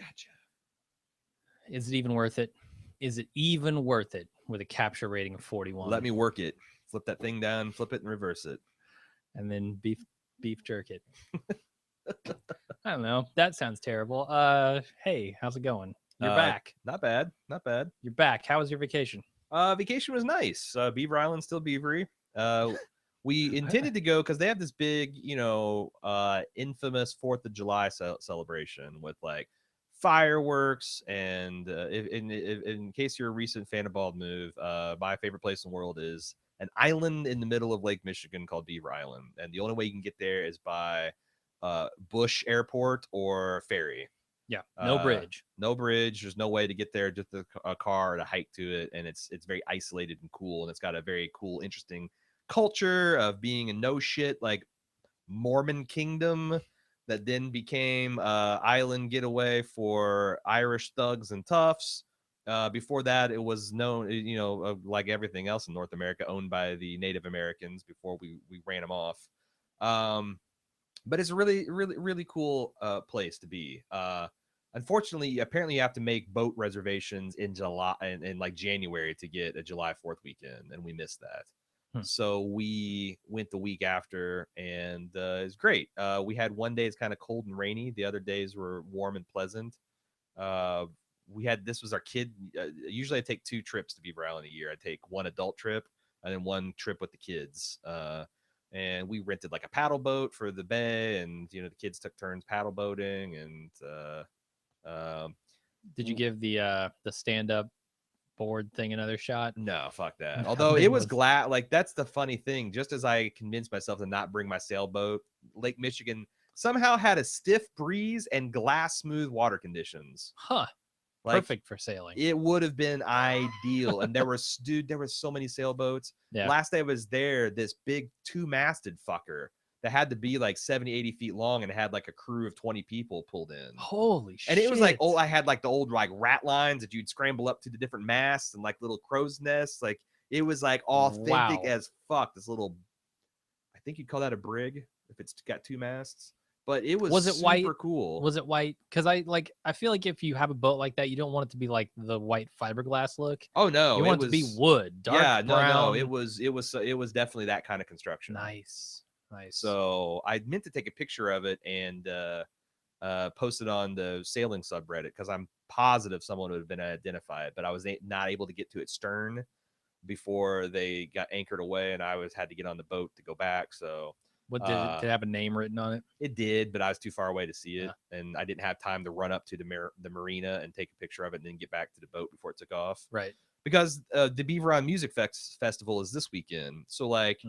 Gotcha. Is it even worth it? Is it even worth it with a capture rating of 41? Let me work it. Flip that thing down, flip it, and reverse it. And then beef jerk it. I don't know. That sounds terrible. Hey, how's it going? You're back. Not bad. Not bad. You're back. How was your vacation? Vacation was nice. Beaver Island's still beavery. We intended to go because they have this big, infamous 4th of July celebration with like fireworks. And in case you're a recent fan of Bald Move, my favorite place in the world is an island in the middle of Lake Michigan called Beaver Island. And the only way you can get there is by Bush Airport or ferry. Yeah, no bridge. No bridge. There's no way to get there. Just a car to hike to it, and it's very isolated and cool. And it's got a very cool, interesting culture of being a no shit like Mormon kingdom that then became island getaway for Irish thugs and toughs. Before that, it was known, like everything else in North America, owned by the Native Americans before we ran them off. But it's a really, really, really cool place to be. Unfortunately, apparently you have to make boat reservations in July and in like January to get a July 4th weekend, and we missed that. So we went the week after, and it's great. We had one day it's kind of cold and rainy. The other days were warm and pleasant. This was our kid. Usually I take 2 trips to Beaver Island a year. I take one adult trip and then one trip with the kids. And we rented like a paddle boat for the bay, and the kids took turns paddle boating. And did you give the stand up board thing another shot? No, fuck that. Although it was glad, like that's the funny thing. Just as I convinced myself to not bring my sailboat, Lake Michigan somehow had a stiff breeze and glass smooth water conditions. Huh. Like, perfect for sailing. It would have been ideal. And there were so many sailboats. Yeah. Last day I was there, this big 2-masted fucker that had to be like 70, 80 feet long and had like a crew of 20 people pulled in. Holy shit. And it was like, I had like the old like rat lines that you'd scramble up to the different masts and like little crow's nests. Like it was like authentic as fuck. This little, I think you'd call that a brig if it's got 2 masts. But it was it super white? Cool. Was it white? Because I feel like if you have a boat like that, you don't want it to be like the white fiberglass look. Oh no, you want it to be wood, dark brown. No, it was definitely that kind of construction. Nice. So I meant to take a picture of it and post it on the sailing subreddit because I'm positive someone would have been identify it, but I was not able to get to its stern before they got anchored away, and I had to get on the boat to go back. So. What did it have a name written on it? It did, but I was too far away to see it, and I didn't have time to run up to the marina and take a picture of it and then get back to the boat before it took off. Right. Because the Beaver Island Music Festival is this weekend, so like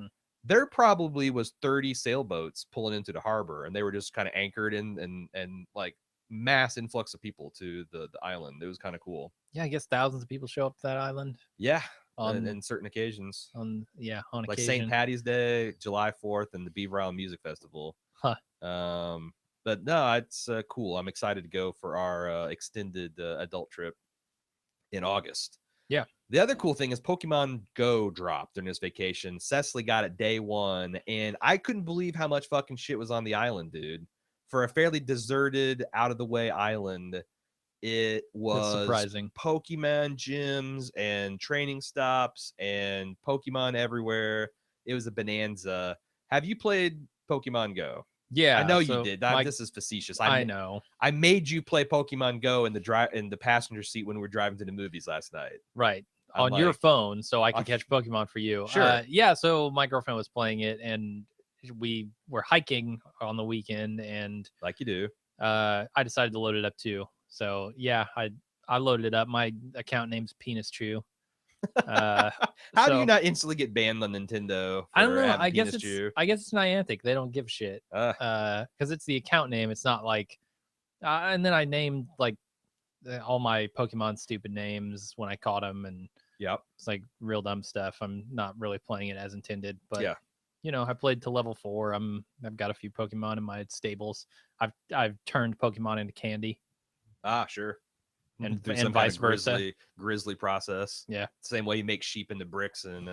there probably was 30 sailboats pulling into the harbor, and they were just kind of anchored in and like mass influx of people to the island. It was kind of cool. Yeah, I guess thousands of people show up to that island. Yeah. On certain occasions. On like occasion. St. Patty's Day, July 4th, and the Beaver Island Music Festival. Huh. But no, it's cool. I'm excited to go for our extended adult trip in August. Yeah. The other cool thing is Pokemon Go dropped during this vacation. Cecily got it day 1, and I couldn't believe how much fucking shit was on the island, dude. For a fairly deserted, out-of-the-way island, it was surprising. Pokemon gyms and training stops and Pokemon everywhere. It was a bonanza. Have you played Pokemon Go? Yeah, I know you did. This is facetious. I know. I made you play Pokemon Go in the passenger seat when we were driving to the movies last night. Right. On your phone, so I could catch Pokemon for you. Sure. Yeah, so my girlfriend was playing it, and we were hiking on the weekend, and like you do, I decided to load it up too. So yeah, I loaded it up. My account name's Penis Chew. How do you not instantly get banned on Nintendo? I don't know. I guess it's Niantic. They don't give a shit. Because it's the account name. It's not like. And then I named like all my Pokemon stupid names when I caught them, and it's like real dumb stuff. I'm not really playing it as intended, but yeah. I played to level 4. I've got a few Pokemon in my stables. I've turned Pokemon into candy. Ah, sure. And vice versa. Grizzly process. Yeah. Same way you make sheep into bricks and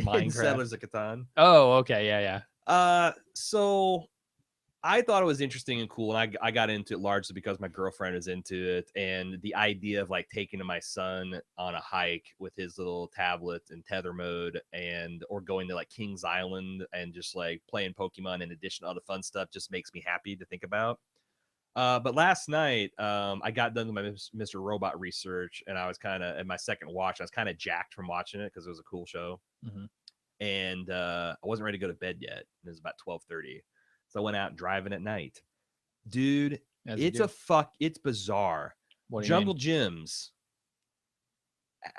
Minecraft. Settlers of Catan. Oh, okay. Yeah. So I thought it was interesting and cool, and I got into it largely because my girlfriend is into it, and the idea of like taking my son on a hike with his little tablet and tether mode, or going to like Kings Island and just like playing Pokemon in addition to all the fun stuff just makes me happy to think about. But last night, I got done with my Mr. Robot research, and I was kind of at my second watch. I was kind of jacked from watching it because it was a cool show, and I wasn't ready to go to bed yet. It was about 12:30. So I went out driving at night. Dude, it's bizarre. What do you Jungle mean? gyms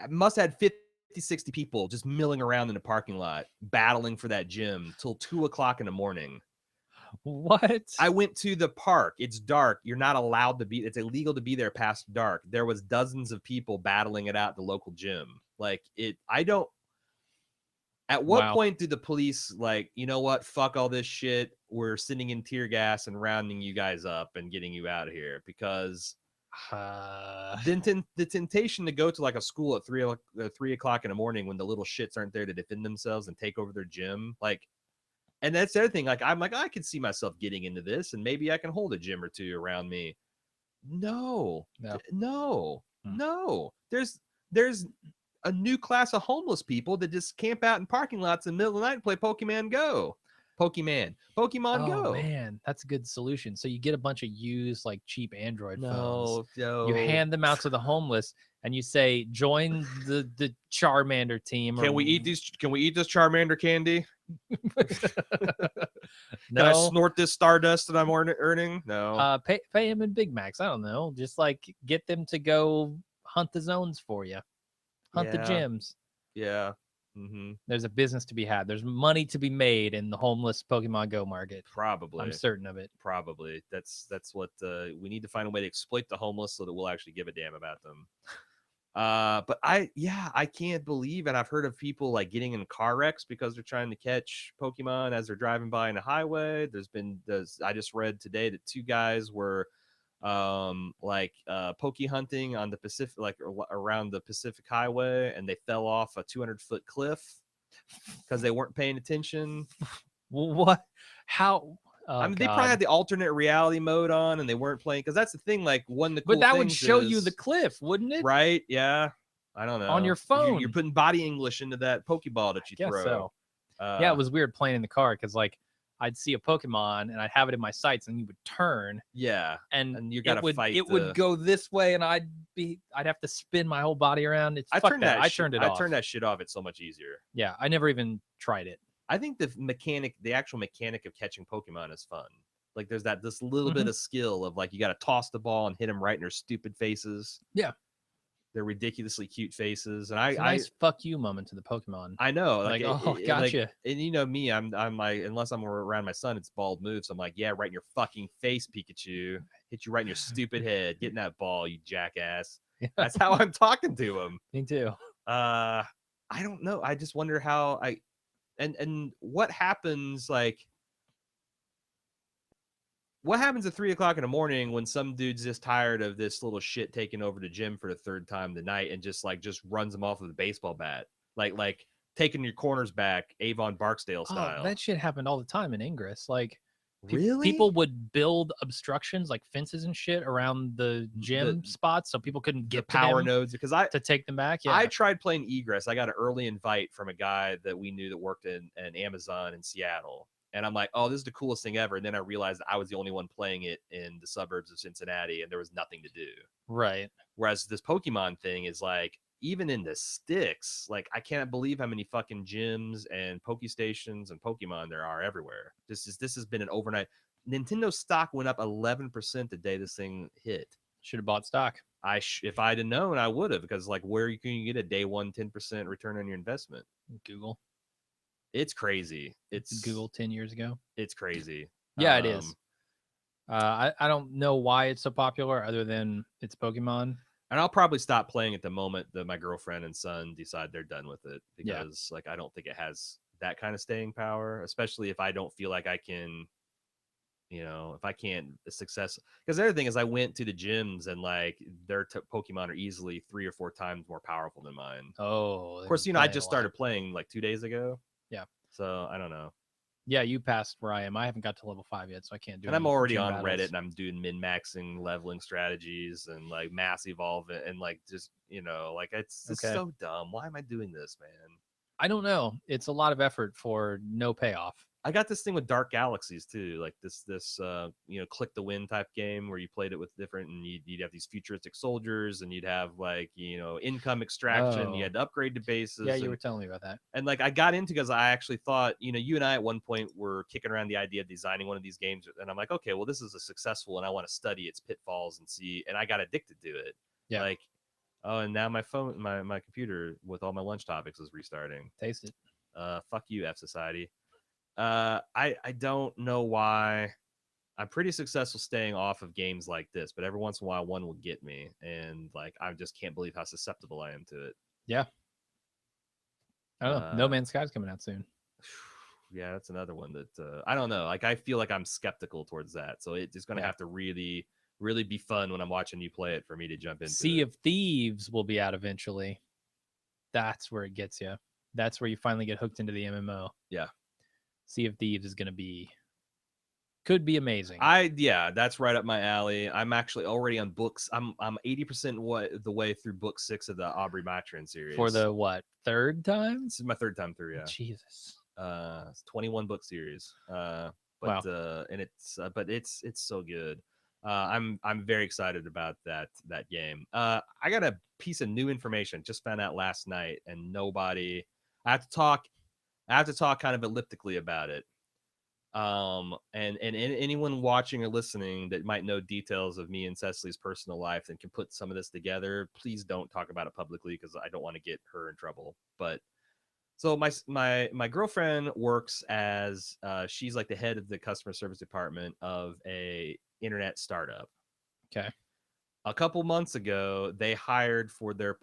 must have had 50, 60 people just milling around in the parking lot, battling for that gym till 2 o'clock in the morning. What? I went to the park. It's dark. You're not allowed to be. It's illegal to be there past dark. There was dozens of people battling it out at the local gym. Like it. I don't. At what point do the police like, you know what? Fuck all this shit. We're sending in tear gas and rounding you guys up and getting you out of here? Because the temptation to go to like a school at 3 o'clock in the morning when the little shits aren't there to defend themselves and take over their gym, like, and that's the other thing. Like, I'm like, I could see myself getting into this, and maybe I can hold a gym or two around me. No. There's a new class of homeless people that just camp out in parking lots in the middle of the night and play Pokemon Go. Pokemon Go. Oh man, that's a good solution. So you get a bunch of used, like cheap Android phones. No. You hand them out to the homeless, and you say, "Join the Charmander team." Can we eat these? Can we eat this Charmander candy? No. Can I snort this Stardust that I'm earning? No. Pay him in Big Macs. I don't know. Just like get them to go hunt the zones for you. Hunt the gyms. Yeah. There's a business to be had. There's money to be made in the homeless Pokemon Go market. Probably. I'm certain of it. Probably. That's what we need to find a way to exploit the homeless so that we'll actually give a damn about them. But I can't believe, and I've heard of people like getting in car wrecks because they're trying to catch Pokemon as they're driving by in a highway. I just read today that 2 guys were poke hunting on the Pacific, like around the Pacific Highway, and they fell off a 200-foot cliff because they weren't paying attention. What? How? Oh, I mean, they probably had the alternate reality mode on, and they weren't playing, because that's the thing. Like, but that would show you the cliff, wouldn't it? Right? Yeah. I don't know. On your phone, you're putting body English into that Pokeball that you throw. So. Yeah, it was weird playing in the car because like I'd see a Pokemon and I'd have it in my sights, and you would turn. Yeah, and you gotta fight. It would go this way, and I'd have to spin my whole body around. I turned it off. I turned that shit off. It's so much easier. Yeah, I never even tried it. I think the actual mechanic of catching Pokemon is fun. Like there's this little bit of skill of like you got to toss the ball and hit them right in their stupid faces. Yeah. They're ridiculously cute faces, and it's a nice fuck you moment to the Pokemon. I know, like gotcha. Like, and you know me, I'm like, unless I'm around my son, it's bald move. So I'm like, yeah, right in your fucking face, Pikachu. Hit you right in your stupid head. Get in that ball, you jackass. Yeah. That's how I'm talking to him. Me too. I don't know. I just wonder how and what happens like. What happens at 3 o'clock in the morning when some dude's just tired of this little shit taking over the gym for the 3rd time tonight and just runs him off with a baseball bat, like taking your corners back, Avon Barksdale style? That shit happened all the time in Ingress. Like, really, people would build obstructions like fences and shit around the gym spots so people couldn't get the power nodes to take them back. Yeah, I tried playing Egress. I got an early invite from a guy that we knew that worked in Amazon in Seattle. And I'm like, oh, this is the coolest thing ever. And then I realized I was the only one playing it in the suburbs of Cincinnati, and there was nothing to do. Right. Whereas this Pokemon thing is like, even in the sticks, like I can't believe how many fucking gyms and Pokestations and Pokemon there are everywhere. This has been an overnight. Nintendo stock went up 11% the day this thing hit. Should have bought stock. If I'd have known, I would have, because like where can you get a day one 10% return on your investment? Google. It's crazy. It's Google 10 years ago. It's crazy. Yeah, it is. I don't know why it's so popular other than it's Pokemon. And I'll probably stop playing at the moment that my girlfriend and son decide they're done with it, because like I don't think it has that kind of staying power, especially if I don't feel like I can, if I can't success. Because the other thing is I went to the gyms and like their Pokemon are easily 3 or 4 times more powerful than mine. Oh, of course, I just started playing like 2 days ago. Yeah. So I don't know. Yeah, you passed where I am. I haven't got to level 5 yet, so I can't do. And any I'm already gym on battles. Reddit, and I'm doing min-maxing leveling strategies and like mass evolve it, and like just like it's just so dumb. Why am I doing this, man? I don't know. It's a lot of effort for no payoff. I got this thing with Dark Galaxies too, like this click the win type game where you played it with different, and you'd have these futuristic soldiers, and you'd have like income extraction. You had to upgrade to bases. Yeah, you were telling me about that. And like I got into because I actually thought, you and I at one point were kicking around the idea of designing one of these games, and I'm like, okay, well this is a successful, and I want to study its pitfalls and see, and I got addicted to it. Yeah. Like, oh, and now my phone, my computer with all my lunch topics is restarting. Taste it. Fuck you, F Society. I don't know why. I'm pretty successful staying off of games like this, but every once in a while one will get me, and like I just can't believe how susceptible I am to it. Yeah. I don't know. No Man's Sky's coming out soon. Yeah, that's another one that I don't know. Like I feel like I'm skeptical towards that, so it's going to have to really, really be fun when I'm watching you play it for me to jump into. Sea of Thieves will be out eventually. That's where it gets you. That's where you finally get hooked into the MMO. Yeah. Sea of Thieves is going to could be amazing. That's right up my alley. I'm actually already on books. I'm 80% the way through book 6 of the Aubrey Matron series. For the third time? This is my third time through. Yeah. Jesus. It's 21 book series. Wow. And it's so good. I'm very excited about that game. I got a piece of new information. Just found out last night, and nobody. I have to talk kind of elliptically about it. And anyone watching or listening that might know details of me and Cecily's personal life and can put some of this together, please don't talk about it publicly because I don't want to get her in trouble. But so my girlfriend works as she's like the head of the customer service department of a internet startup. Okay. A couple months ago, they hired for their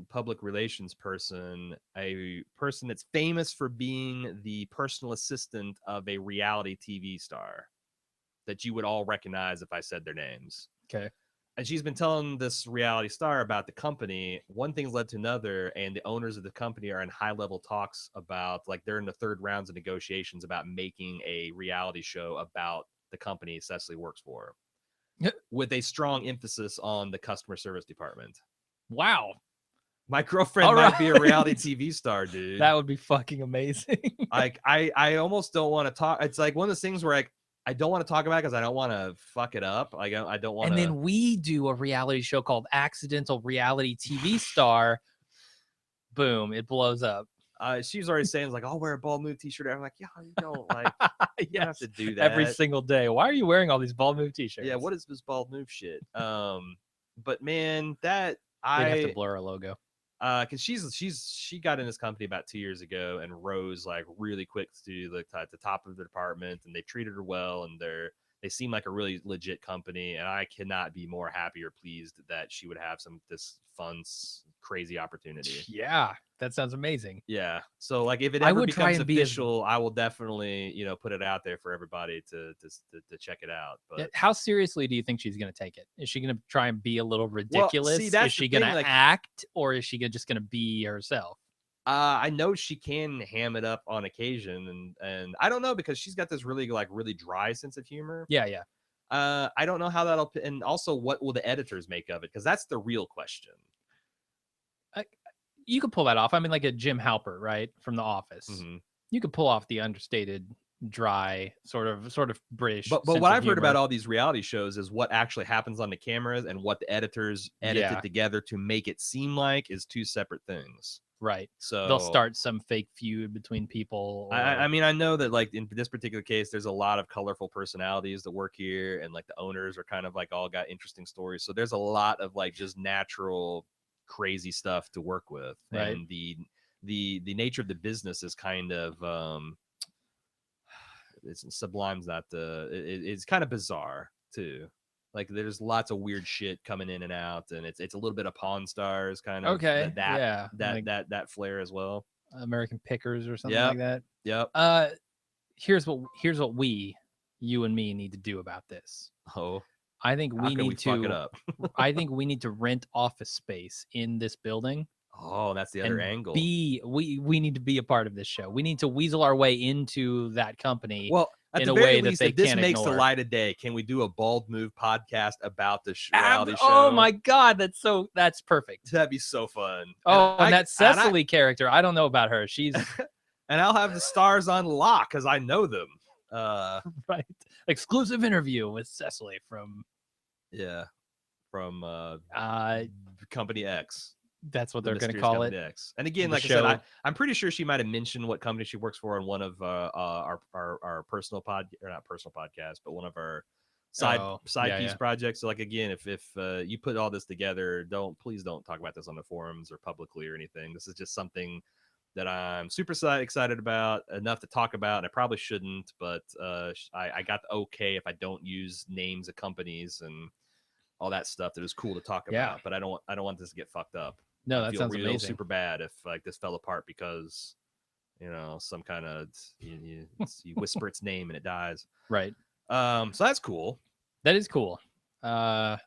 public relations person a person that's famous for being the personal assistant of a reality TV star that you would all recognize if I said their names. Okay. And she's been telling this reality star about the company. One thing's led to another, and the owners of the company are in high-level talks about, like, they're in the third rounds of negotiations about making a reality show about the company Cecily works for, with a strong emphasis on the customer service department. Wow. My girlfriend might be a reality TV star, dude. That would be fucking amazing. Like, I almost don't want to talk. It's like one of those things where I don't want to talk about it because I don't want to fuck it up. Like, I don't want to. And then we do a reality show called Accidental Reality TV Star. Boom, it blows up. She's already saying, like, I'll wear a Bald Move t-shirt. I'm like, yeah, you don't, like, you don't have to do that every single day. Why are you wearing all these Bald Move t-shirts? Yeah, what is this Bald Move shit? But man, they have to blur our logo. Because she got in this company about 2 years ago and rose like really quick to the top of the department, and they treated her well, and they seem like a really legit company, and I cannot be more happy or pleased that she would have this fun, crazy opportunity. Yeah, that sounds amazing. Yeah, so like if it ever becomes official, I will definitely put it out there for everybody to check it out. But how seriously do you think she's going to take it? Is she going to try and be a little ridiculous? Well, is she going to act, or is she just going to be herself? I know she can ham it up on occasion, and I don't know, because she's got this really dry sense of humor. Yeah. I don't know how that'll, and also what will the editors make of it? Because that's the real question. You could pull that off. I mean, like a Jim Halpert, right, from The Office. Mm-hmm. You could pull off the understated, dry, sort of British. But what I've heard about all these reality shows is what actually happens on the cameras and what the editors edited together to make it seem like is two separate things. Right. So they'll start some fake feud between people. I mean, I know that like in this particular case, there's a lot of colorful personalities that work here, and like the owners are kind of like all got interesting stories. So there's a lot of like just natural crazy stuff to work with. Right. And the nature of the business is kind of it's Sublime's not it's kind of bizarre too. Like there's lots of weird shit coming in and out, and it's a little bit of Pawn Stars kind of that flair as well. American Pickers or something like that. Yep. Here's what you and me need to do about this. Oh. I think we need to fuck it up? I think we need to rent office space in this building Oh, that's the other and angle. B, we need to be a part of this show. We need to weasel our way into that company. Well, at in the a very way that least, they if this can't makes the ignore. light of day, can we do a Bald Move podcast about the reality show? Oh my God, that's perfect. That'd be so fun. Oh, and that Cecily character, I don't know about her. She's and I'll have the stars on lock because I know them. Right. Exclusive interview with Cecily from Company X. That's what they're going to call it. X. And again, like I said, I'm pretty sure she might have mentioned what company she works for on one of our personal not personal podcast, but one of our side piece projects. So like, again, if you put all this together, please don't talk about this on the forums or publicly or anything. This is just something that I'm super excited about, enough to talk about. And I probably shouldn't, but I got the okay if I don't use names of companies and all that stuff that is cool to talk about. But I don't want this to get fucked up. No, that sounds amazing. Super bad if like this fell apart because some kind of you whisper its name and it dies. Right. So that's cool. That is cool. I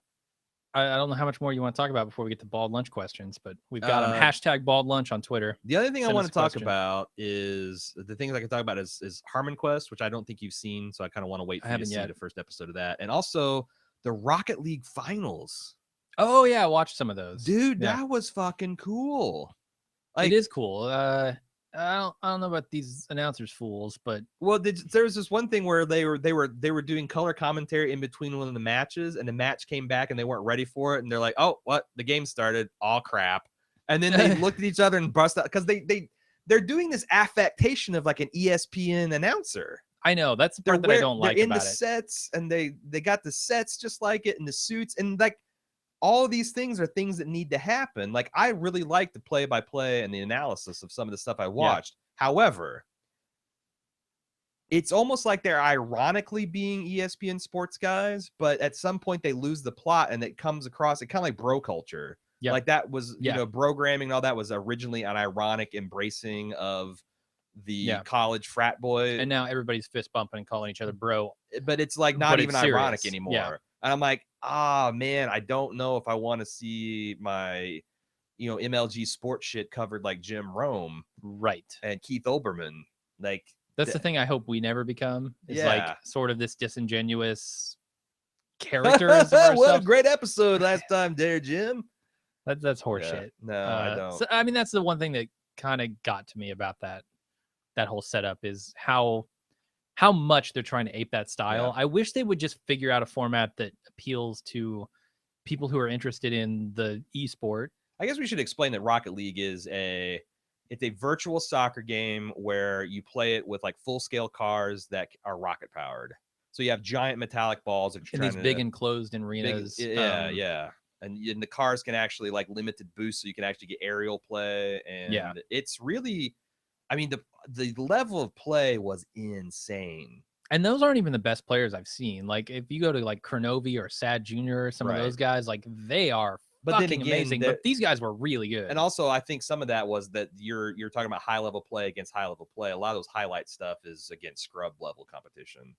don't know how much more you want to talk about before we get to bald lunch questions, but we've got them. Hashtag bald lunch on Twitter. The other thing I want to talk about is the things I can talk about is Harmon Quest, which I don't think you've seen, so I kind of want to wait for you to see the first episode of that, and also the Rocket League finals. Oh yeah, I watched some of those. Dude, that was fucking cool. Like, it is cool. I don't know about these announcers fools, but there was this one thing where they were doing color commentary in between one of the matches, and the match came back and they weren't ready for it, and they're like, "Oh, what? The game started. All crap." And then they looked at each other and bust out because they're doing this affectation of like an ESPN announcer. I know, that's the part that I don't like about it. They're in the sets, and they got the sets just like it, and the suits, and like all of these things are things that need to happen. Like, I really like the play-by-play and the analysis of some of the stuff I watched. Yeah. However, it's almost like they're ironically being ESPN sports guys, but at some point they lose the plot, and it comes across it kind of like bro culture. Yep. Like that was, brogramming and all that was originally an ironic embracing of the college frat boy, and now everybody's fist bumping and calling each other bro. But it's like not even ironic anymore. Yeah. And I'm like, man, I don't know if I want to see my, MLG sports shit covered like Jim Rome, right, and Keith Olbermann. Like, that's the thing I hope we never become. Is like sort of this disingenuous characters. What a great episode last time, there, Jim. That's horseshit. No, I don't. So, I mean, that's the one thing that kind of got to me about that whole setup is how much they're trying to ape that style. I wish they would just figure out a format that appeals to people who are interested in the esport. I guess we should explain that Rocket League is it's a virtual soccer game where you play it with like full scale cars that are rocket powered. So you have giant metallic balls that in these big enclosed arenas. And the cars can actually like limited boost, so you can actually get aerial play. And it's really, I mean, the level of play was insane. And those aren't even the best players I've seen. Like, if you go to like Kronovi or Sad Jr. or some of those guys, like, they are fucking amazing. But these guys were really good. And also, I think some of that was that you're talking about high level play against high level play. A lot of those highlight stuff is against scrub level competition.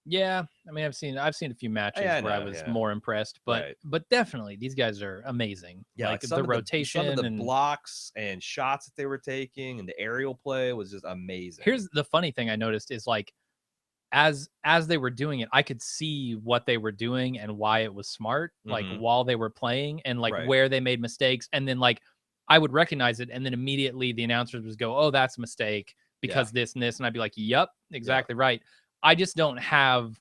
Yeah, I mean, I've seen a few matches where I was more impressed, but definitely these guys are amazing. Yeah, like the rotation, some of the blocks and shots that they were taking, and the aerial play was just amazing. Here's the funny thing I noticed is like, as they were doing it, I could see what they were doing and why it was smart. Like while they were playing, and like where they made mistakes, and then like I would recognize it, and then immediately the announcers would go, "Oh, that's a mistake because this and this," and I'd be like, "Yep, exactly right." I just don't have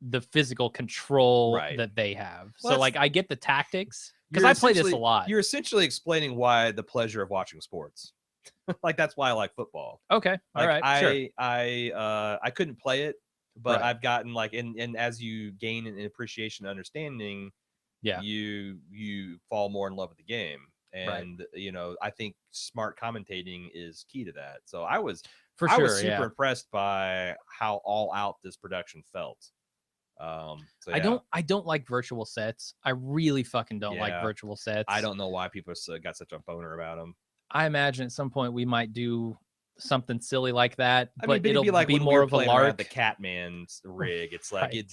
the physical control that they have. Well, so like I get the tactics because I play this a lot. You're essentially explaining why the pleasure of watching sports. Like, that's why I like football. Okay. All right. I couldn't play it, but I've gotten like, and as you gain an appreciation and understanding, you fall more in love with the game. And I think smart commentating is key to that. So I was super impressed by how all out this production felt. I don't like virtual sets. I really fucking don't like virtual sets. I don't know why people got such a boner about them. I imagine at some point we might do something silly like that, but it'll be more of a lark. The Catman's rig. It's like it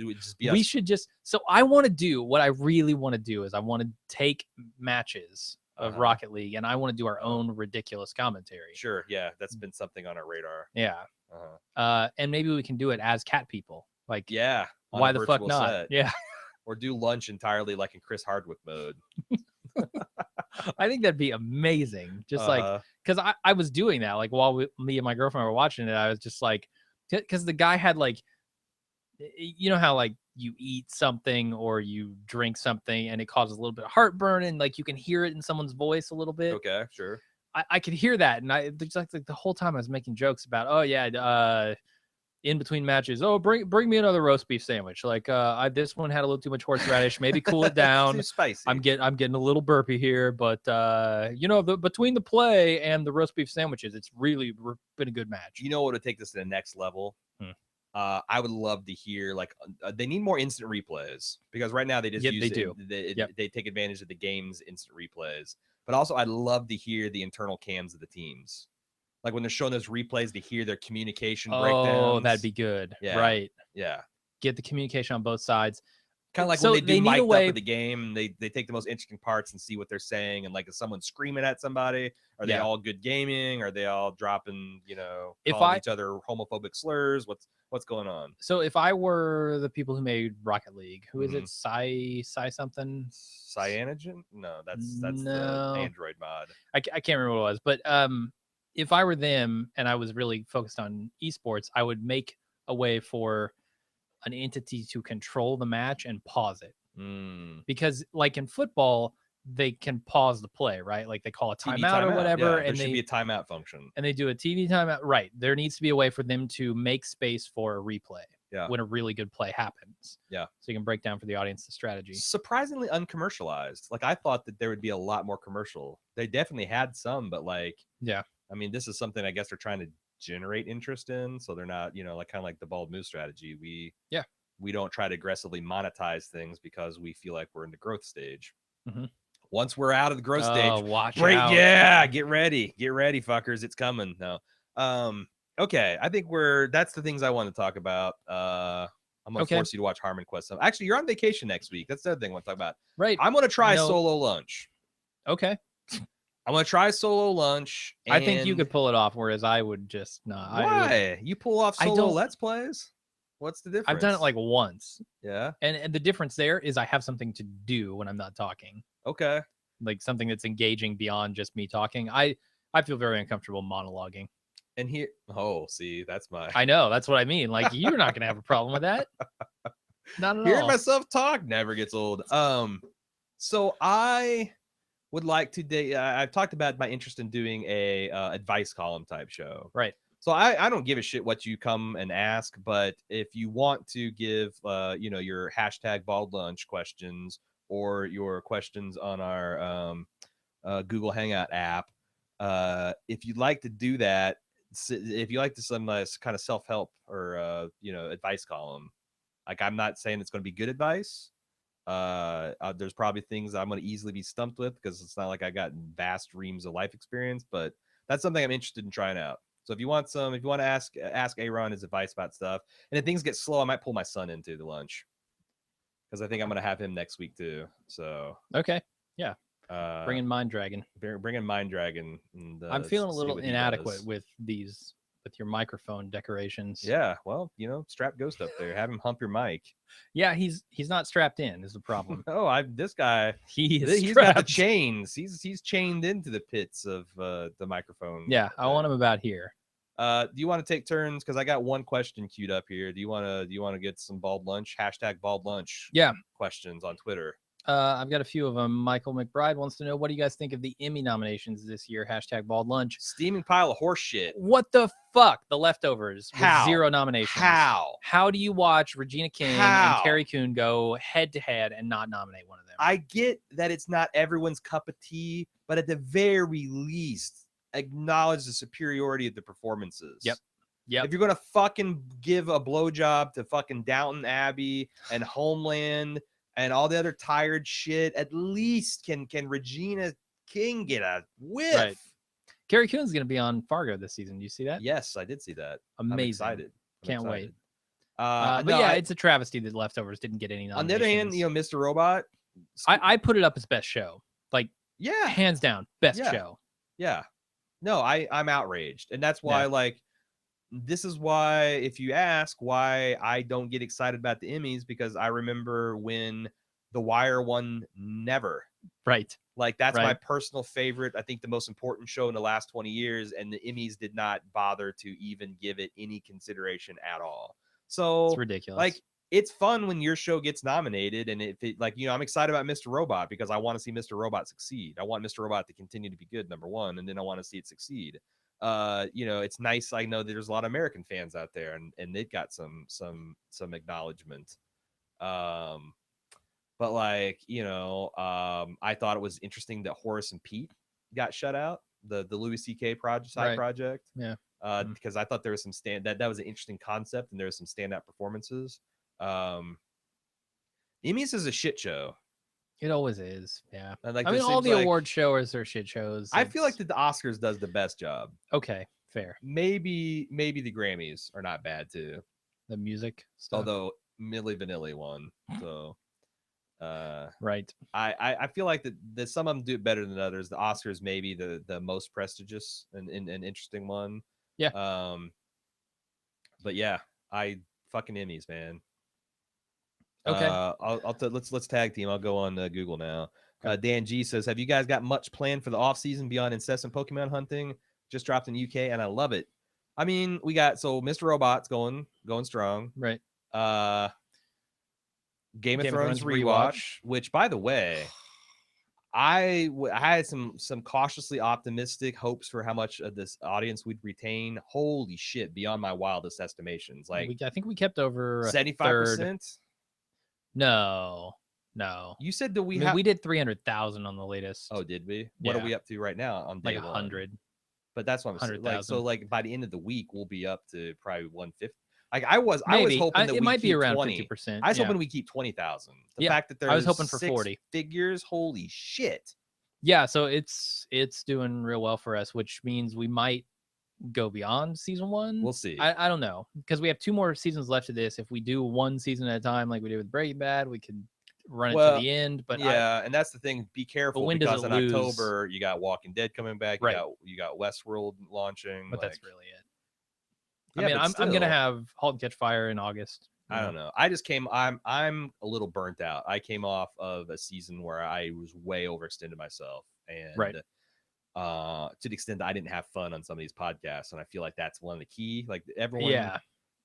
would just be. We should just. So I want to do what I really want to do is I want to take matches of Rocket League, and I want to do our own ridiculous commentary. Sure, yeah, that's been something on our radar. Yeah. And maybe we can do it as cat people. Like, yeah, why the fuck not? Set. Yeah. Or do lunch entirely like in Chris Hardwick mode. I think that'd be amazing. Just like, because I was doing that, like while me and my girlfriend were watching it, I was just like, because the guy had like, you know how like you eat something or you drink something and it causes a little bit of heartburn and like you can hear it in someone's voice a little bit. Okay, sure. I could hear that, and I just like the whole time I was making jokes about, oh yeah, in between matches, oh bring me another roast beef sandwich. Like this one had a little too much horseradish. Maybe cool it down. Too spicy. I'm getting a little burpy here, but you know, between the play and the roast beef sandwiches, it's really been a good match. You know what would take this to the next level? I would love to hear like they need more instant replays, because right now they just they take advantage of the game's instant replays. But also, I'd love to hear the internal cams of the teams. Like when they're showing those replays, to hear their communication breakdowns. Oh, that'd be good. Yeah. Right. Yeah. Get the communication on both sides. Kind of like when they do mic'd up of the game, they take the most interesting parts and see what they're saying. And like, is someone screaming at somebody? Are they all good gaming? Are they all dropping, calling each other homophobic slurs? What's going on? So if I were the people who made Rocket League, who is it? Psy something? Cyanogen? No, that's the Android mod. I can't remember what it was, but if I were them and I was really focused on esports, I would make a way for an entity to control the match and pause it. Because like in football, they can pause the play, right? Like they call a timeout or whatever. Yeah, and there should be a timeout function. And they do a TV timeout. Right. There needs to be a way for them to make space for a replay when a really good play happens. Yeah. So you can break down for the audience the strategy. Surprisingly uncommercialized. Like I thought that there would be a lot more commercial. They definitely had some, but like, I mean, this is something I guess they're trying to generate interest in. So they're not, like kind of like the bald moose strategy. We don't try to aggressively monetize things because we feel like we're in the growth stage. Once we're out of the growth stage, watch out. Yeah, get ready, fuckers. It's coming. No. Okay. I think that's the things I want to talk about. I'm gonna force you to watch Harmon Quest. Actually, you're on vacation next week. That's the other thing I want to talk about. Right. I'm gonna try solo lunch. Okay. I'm gonna try solo lunch. I think you could pull it off, whereas I would just not. Why? You pull off solo Let's Plays? What's the difference? I've done it like once. Yeah. And the difference there is I have something to do when I'm not talking. Okay. Like something that's engaging beyond just me talking. I feel very uncomfortable monologuing. And here, see, that's I know, that's what I mean. Like you're not gonna have a problem with that. Not at all. Hearing myself talk never gets old. So I would like to I've talked about my interest in doing a advice column type show. Right. So I don't give a shit what you come and ask, but if you want to give your hashtag bald lunch questions or your questions on our Google Hangout app, if you'd like to do that, if you like to some kind of self-help or advice column, like I'm not saying it's going to be good advice. There's probably things I'm going to easily be stumped with because it's not like I got vast reams of life experience, but that's something I'm interested in trying out. So if you want to ask Aaron his advice about stuff, and if things get slow, I might pull my son into the lunch because I think I'm going to have him next week too. So okay, yeah, bring in Mind Dragon. Bring in Mind Dragon. And, I'm feeling a little inadequate with your microphone decorations. Yeah, well, strap Ghost up there, have him hump your mic. Yeah, he's not strapped in is the problem. This guy he's got the chains. He's chained into the pits of the microphone. Yeah, I want him about here. Do you want to take turns? Because I got one question queued up here. Do you want to get some bald lunch? Hashtag bald lunch. Yeah. Questions on Twitter. I've got a few of them. Michael McBride wants to know, what do you guys think of the Emmy nominations this year? Hashtag bald lunch. Steaming pile of horse shit. What the fuck? The Leftovers. How? With 0 nominations. How do you watch Regina King and Carrie Coon go head to head and not nominate one of them? I get that it's not everyone's cup of tea, but at the very least, acknowledge the superiority of the performances. Yep. If you're gonna fucking give a blowjob to fucking Downton Abbey and Homeland and all the other tired shit, at least can Regina King get a whiff? Right. Carrie Coon's gonna be on Fargo this season. Do you see that? Yes, I did see that. Amazing. I'm excited. Can't wait. But it's a travesty that Leftovers didn't get any nominations. On the other hand, Mr. Robot. I put it up as best show. Like Yeah. Hands down, best Yeah. show. Yeah. No, I'm outraged. And that's why, Yeah. like, this is why, if you ask why I don't get excited about the Emmys, because I remember when The Wire won Never. Right. Like, that's my Right. personal favorite. I think the most important show in the last 20 years, and the Emmys did not bother to even give it any consideration at all. So, It's ridiculous. like, it's fun when your show gets nominated, and if it, like, you know, I'm excited about Mr. Robot because I want to see Mr. Robot succeed. I want Mr. Robot to continue to be good, number one, and then I want to see it succeed. You know, it's nice. I know there's a lot of American fans out there, and it got some acknowledgement. But like, you know, I thought it was interesting that Horace and Pete got shut out, the Louis C.K. side project. Yeah. Because I thought there was some that was an interesting concept, and there was some standout performances. Emmys is a shit show. It always is. Yeah. And like, I mean, all the award shows are shit shows. I feel like the Oscars does the best job. Okay, fair. Maybe the Grammys are not bad too. The music stuff. Although Milli Vanilli won, so right. I feel like that some of them do it better than others. The Oscars may be the most prestigious and interesting one. Yeah. But yeah, I fucking Emmys, man. Okay. Let's tag team. I'll go on Google now. Okay. Dan G says, "Have you guys got much planned for the off season beyond incessant Pokemon hunting? Just dropped in the UK, and I love it. I mean, we got Mr. Robot's going strong. Right. Game of Thrones rewatch, which, by the way, I had some cautiously optimistic hopes for how much of this audience we'd retain. Holy shit, beyond my wildest estimations. Like, I think we kept over 75%. No. You said that we did 300,000 on the latest. Oh, did we? What are we up to right now on day like 100? But that's what I'm saying. Like, so like by the end of the week, we'll be up to probably 150. Like I was hoping that it might be around 50%. I was hoping we keep 20,000. The fact that there's I was hoping for 40 figures. Holy shit. Yeah, so it's doing real well for us, which means we might go beyond season 1. We'll see. I don't know, because we have 2 more seasons left of this. If we do one season at a time, like we did with Breaking Bad, we could run it to the end. But yeah, and that's the thing. Be careful, because in October you got Walking Dead coming back. You got Westworld launching. But that's really it. Yeah, I mean, I'm gonna have *Halt and Catch Fire* in August. I don't know. I just I'm a little burnt out. I came off of a season where I was way overextended myself, and to the extent that I didn't have fun on some of these podcasts, and I feel like that's one of the key. Like everyone,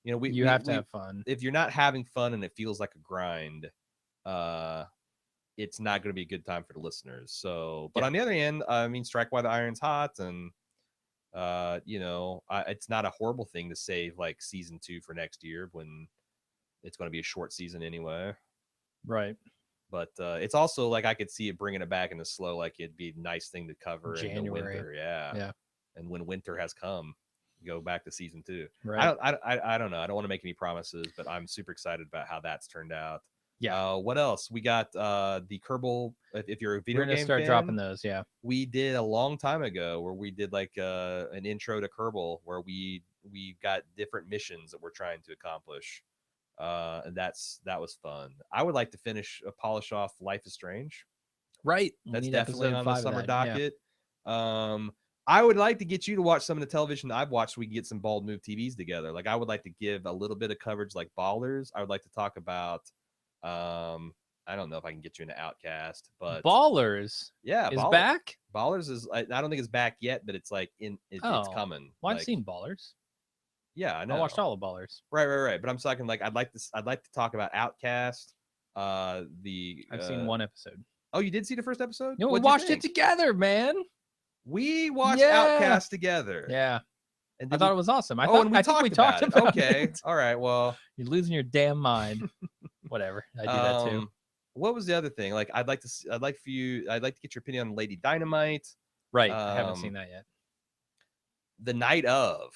you know, you have to have fun. If you're not having fun and it feels like a grind, it's not going to be a good time for the listeners. So, but on the other hand, I mean, strike while the iron's hot, and you know, it's not a horrible thing to save like season 2 for next year when it's going to be a short season anyway. Right. But it's also like I could see it bringing it back in the slow, like it'd be a nice thing to cover in the winter. Yeah. And when winter has come, go back to season 2. Right. I don't know. I don't want to make any promises, but I'm super excited about how that's turned out. Yeah. What else? We got the Kerbal. If you're a video game start fan, dropping those. Yeah. We did a long time ago where we did like an intro to Kerbal, where we got different missions that we're trying to accomplish. And that was fun. I would like to polish off Life is Strange. Right. That's definitely on the summer docket. Yeah. I would like to get you to watch some of the television I've watched so we can get some Bald Move TVs together. Like I would like to give a little bit of coverage like Ballers. I would like to talk about I don't know if I can get you into Outcast, but Ballers is back. Ballers is I don't think it's back yet, but it's like it's coming. Well, I've seen Ballers. Yeah, I know. I watched all of Ballers. Right. But I'm talking like I'd like to talk about Outcast. I've seen one episode. Oh, you did see the first episode? No, we watched it together, man. We watched Outcast together. Yeah. And I thought it was awesome. I think we talked about okay. it. All right. Well, you're losing your damn mind. Whatever. I do that too. What was the other thing? Like I'd like to get your opinion on Lady Dynamite. Right. I haven't seen that yet. The Night Of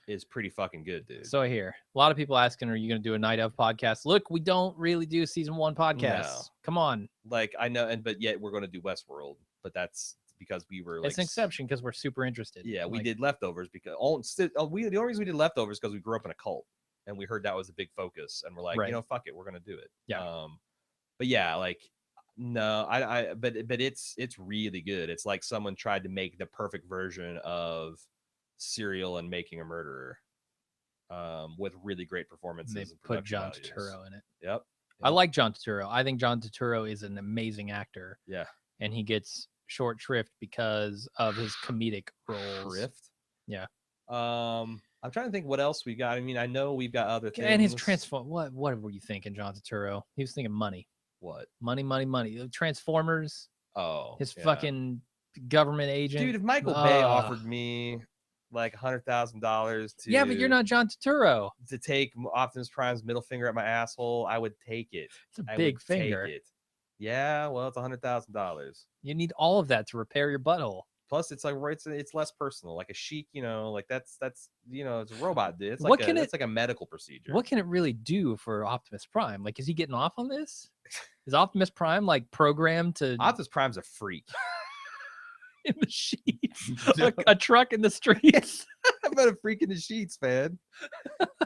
is pretty fucking good, dude. So I hear a lot of people asking, are you going to do a Night Of podcast? Look, we don't really do season 1 podcasts. No. Come on. Like I know, but yet we're going to do Westworld, but that's because we were like, it's an exception because we're super interested. Yeah. We did Leftovers because the only reason we did Leftovers because we grew up in a cult and we heard that was a big focus and we're like, you know, fuck it. We're going to do it. Yeah. But yeah, like No, but it's really good. It's like someone tried to make the perfect version of Serial and Making a Murderer, with really great performances They and put production John values. Turturro in it. Yep. I like John Turturro. I think John Turturro is an amazing actor. Yeah. And he gets short shrift because of his comedic roles. Shrift? Yeah. I'm trying to think what else we got. I mean, I know we've got other things. And his transform. What were you thinking, John Turturro? He was thinking money. What? Money. Transformers. Oh. His fucking government agent. Dude, if Michael Bay offered me like $100,000 to but you're not John Turturro. To take Optimus Prime's middle finger at my asshole, I would take it. It's a big finger. Take it. Yeah, well, it's $100,000. You need all of that to repair your butthole. Plus, it's like it's less personal. Like a Sheik, like that's it's a robot, dude. It's it's like a medical procedure. What can it really do for Optimus Prime? Like, is he getting off on this? Is Optimus Prime like programmed to? Optimus Prime's a freak. In the sheets, a truck in the streets. How about a freak in the sheets, man?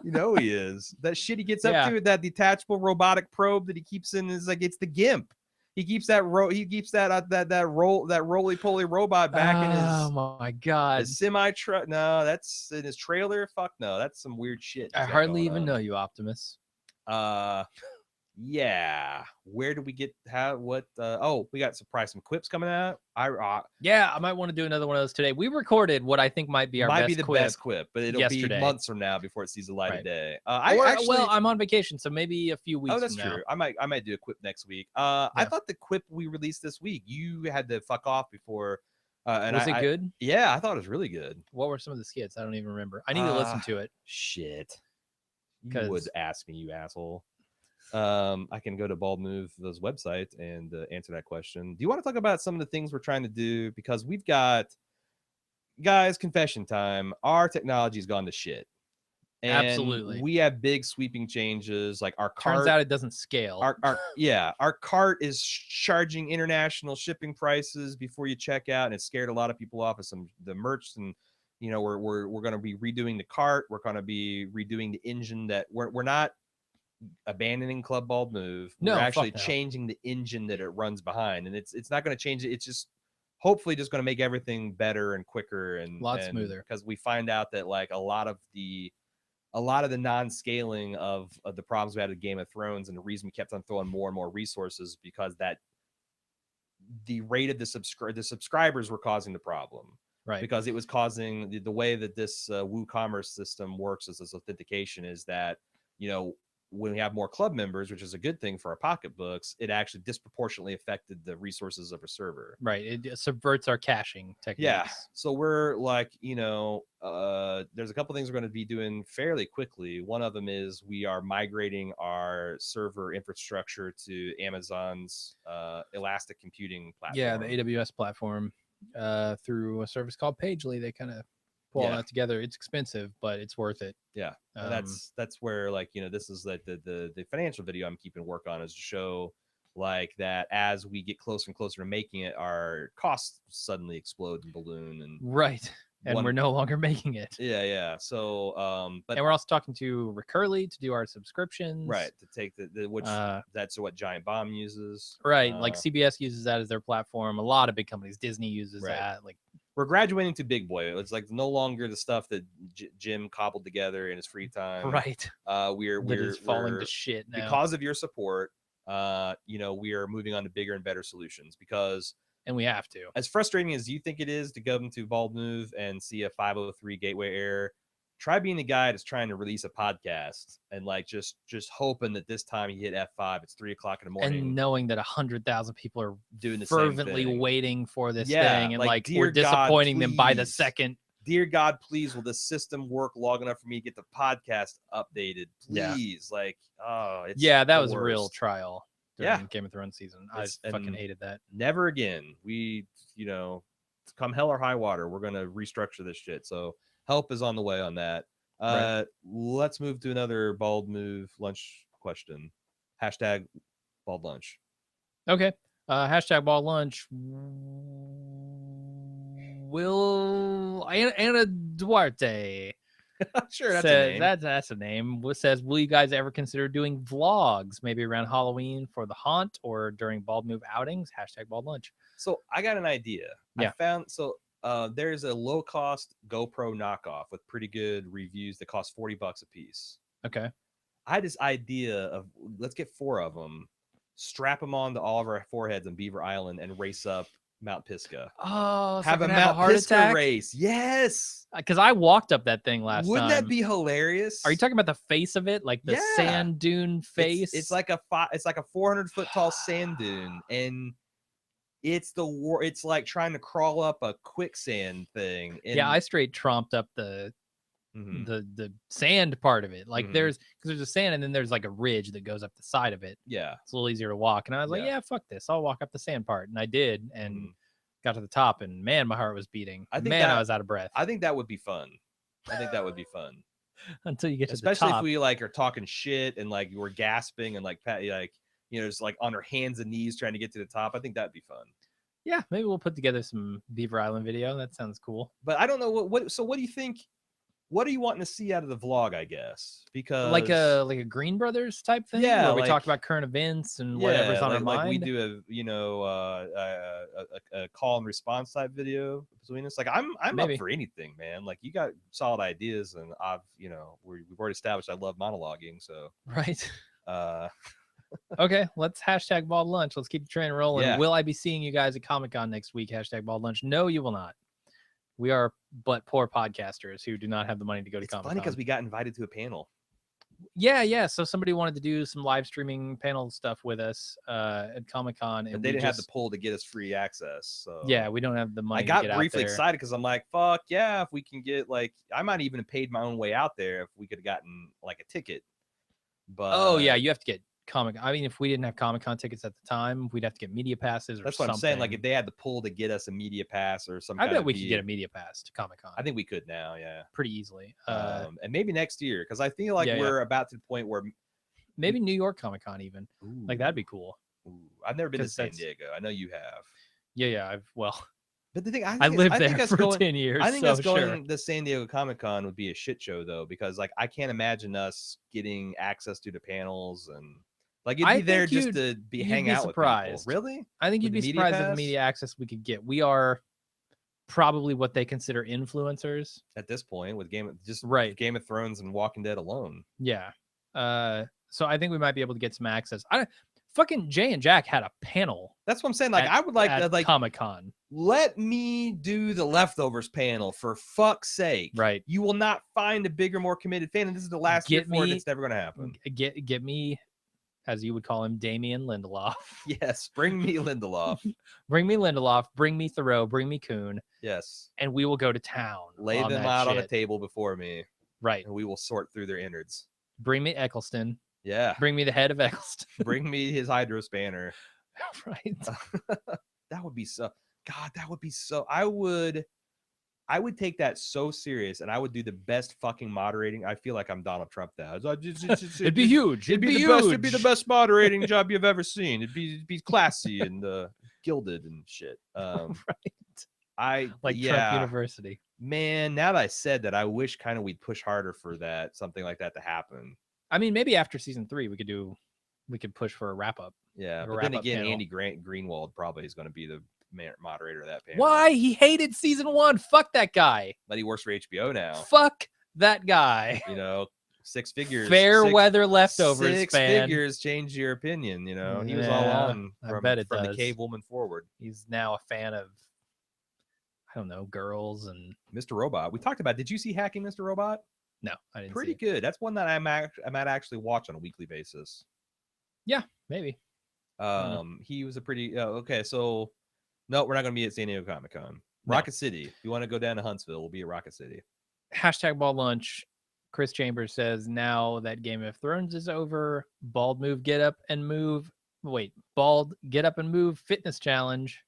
You know he is. That shit he gets up to, that detachable robotic probe that he keeps in, is like it's the GIMP. He keeps that roly poly robot back in his. Oh my god! His semi truck. No, that's in his trailer. Fuck no, that's some weird shit. I hardly even know you, Optimus. Yeah. Where do we get we got some quips coming out. I might want to do another one of those today. We recorded what I think might be the best quip, but it'll be months from now before it sees the light of day. I'm on vacation, so maybe a few weeks. Oh, that's from true. Now. I might do a quip next week. I thought the quip we released this week, you had to fuck off before. Was it good? Yeah, I thought it was really good. What were some of the skits? I don't even remember. I need to listen to it. Shit. You would ask me, you asshole. I can go to Bald Move's website and answer that question. Do you want to talk about some of the things we're trying to do? Because we've got, guys, confession time. Our technology's gone to shit. And absolutely. We have big sweeping changes. Like our cart. Turns out it doesn't scale. Our cart is charging international shipping prices before you check out, and it scared a lot of people off of the merch. And we're going to be redoing the cart. We're going to be redoing the engine. That we're not abandoning Club Bald Move. No, we're actually changing the engine that it runs behind, and it's not going to change it. It's just hopefully just going to make everything better and quicker and a lot smoother, because we find out that like a lot of the non-scaling of the problems we had with Game of Thrones, and the reason we kept on throwing more and more resources, because that the rate of the subscribers were causing the problem, right? Because it was causing the way that this WooCommerce system works as this authentication is that when we have more club members, which is a good thing for our pocketbooks, it actually disproportionately affected the resources of a server. Right. It subverts our caching techniques. Yeah. So we're like, there's a couple things we're going to be doing fairly quickly. One of them is we are migrating our server infrastructure to Amazon's elastic computing platform. Yeah, the AWS platform through a service called Pagely. They kind of pull all that together. It's expensive, but it's worth it. Yeah. That's where this is like the financial video I'm keeping work on, is to show like that as we get closer and closer to making it, our costs suddenly explode and balloon, and we're no longer making it. Yeah. So and we're also talking to Recurly to do our subscriptions, right, to take which that's what Giant Bomb uses, right? Like CBS uses that as their platform. A lot of big companies, Disney uses that. Like, we're graduating to big boy. It's like no longer the stuff that Jim cobbled together in his free time. Right. We're falling to shit now because of your support. We are moving on to bigger and better solutions, and we have to. As frustrating as you think it is to go into Bald Move and see a 503 gateway error, try being the guy that's trying to release a podcast and like just hoping that this time you hit F5, it's 3:00 in the morning, and knowing that 100,000 people are doing the fervently same thing, waiting for this thing, and like we're disappointing them by the second. Dear God, please, will the system work long enough for me to get the podcast updated? Please, that was a real trial during Game of Thrones season. I fucking hated that. Never again. We, come hell or high water, we're gonna restructure this shit. So help is on the way on that. Let's move to another Bald Move lunch question. Hashtag Bald Lunch. Okay. Hashtag Bald Lunch. Will Anna Duarte Sure, that's a name. That's a name. What says, will you guys ever consider doing vlogs, maybe around Halloween for the haunt or during Bald Move outings? Hashtag Bald Lunch. So I got an idea. Yeah. There's a low cost GoPro knockoff with pretty good reviews that cost $40 a piece. Okay. I had this idea of let's get 4 of them, strap them on to all of our foreheads on Beaver Island, and race up Mount Pisgah. Oh, so have a Mount heart Pisgah attack race. Yes. Because I walked up that thing last Wouldn't time. that be hilarious? Are you talking about the face of it, like the sand dune face? It's like a 400-foot tall sand dune, and it's like trying to crawl up a quicksand thing. And yeah, I straight tromped up the sand part of it. Like because there's a sand and then there's like a ridge that goes up the side of it. Yeah, it's a little easier to walk. And I was like, yeah, fuck this, I'll walk up the sand part, and I did, and got to the top, and man, my heart was beating. I was out of breath. I think that would be fun. Until you get to especially the top. if we like are talking shit and like we're gasping and like just like on our hands and knees trying to get to the top. I think that'd be fun. Yeah, maybe we'll put together some Beaver Island video. That sounds cool. But I don't know what do you think? What are you wanting to see out of the vlog, I guess? Because like a Green Brothers type thing, where we talk about current events and whatever's on our mind. Like we do a call and response type video between us. Like I'm up for anything, man. Like you got solid ideas, and we've already established I love monologuing, so right. Okay, let's hashtag Bald Lunch. Let's keep the train rolling. Yeah. Will I be seeing you guys at Comic-Con next week? Hashtag Bald Lunch. No, you will not. We are but poor podcasters who do not have the money to go to Comic-Con. Funny because we got invited to a panel. Yeah. So somebody wanted to do some live streaming panel stuff with us at Comic-Con, and they didn't have the pull to get us free access. So yeah, we don't have the money. I got briefly excited because I'm like, fuck yeah, if we can get I might even have paid my own way out there if we could have gotten like a ticket. But you have to get if we didn't have Comic-Con tickets at the time, we'd have to get media passes or that's what something. I'm saying. Like if they had the pull to get us a media pass or something, I bet we could get a media pass to Comic-Con. I think we could now, yeah, pretty easily. And maybe next year, because I feel like we're about to the point where maybe New York Comic-Con even. Ooh. Like that'd be cool. Ooh. I've never been to San Diego. I know you have. Yeah. But the thing, I lived there for 10 years. I think going to San Diego Comic-Con would be a shit show though, because like I can't imagine us getting access to the panels and. Like you'd be there just to hang out with people. Really? I think you'd be surprised at the media access we could get. We are probably what they consider influencers at this point with Game of Thrones and Walking Dead alone. Yeah. So I think we might be able to get some access. Fucking Jay and Jack had a panel. That's what I'm saying. Like I would like Comic-Con. Let me do the Leftovers panel for fuck's sake. Right. You will not find a bigger, more committed fan, and this is the last year for it. It's never going to happen. Get me, as you would call him, Damian Lindelof. Yes, bring me Lindelof. Bring me Lindelof. Bring me Thoreau. Bring me Kuhn. Yes. And we will go to town. Lay them out on a table before me. Right. And we will sort through their innards. Bring me Eccleston. Yeah. Bring me the head of Eccleston. Bring me his hydro spanner. Right. That would be so. God, that would be so. I would take that so serious, and I would do the best fucking moderating. I feel like I'm Donald Trump now. It'd be huge. It'd be huge. It'd be the best moderating job you've ever seen. It'd be classy and gilded and shit. Right. Trump University. Man, now that I said that, I wish kind of we'd push harder for something like that to happen. I mean, maybe after season 3, we could push for a wrap up. Yeah, but then again, panel. Andy Greenwald probably is going to be the moderator of that panel. Why? He hated season 1. Fuck that guy. But he works for HBO now. Fuck that guy. 6 figures. Fair weather Leftovers 6 fan. figures change your opinion. He was all on from the cave woman forward. He's now a fan of, I don't know, girls and Mr. Robot. We talked about. Did you see Hacking Mr. Robot? No, I didn't. Pretty good. That's one that I might actually watch on a weekly basis. Yeah, maybe. He was a pretty okay. So no, we're not going to be at San Diego Comic-Con. No. Rocket City. If you want to go down to Huntsville, we'll be at Rocket City. Hashtag Bald Lunch. Chris Chambers says, now that Game of Thrones is over, Bald Get Up and Move fitness challenge.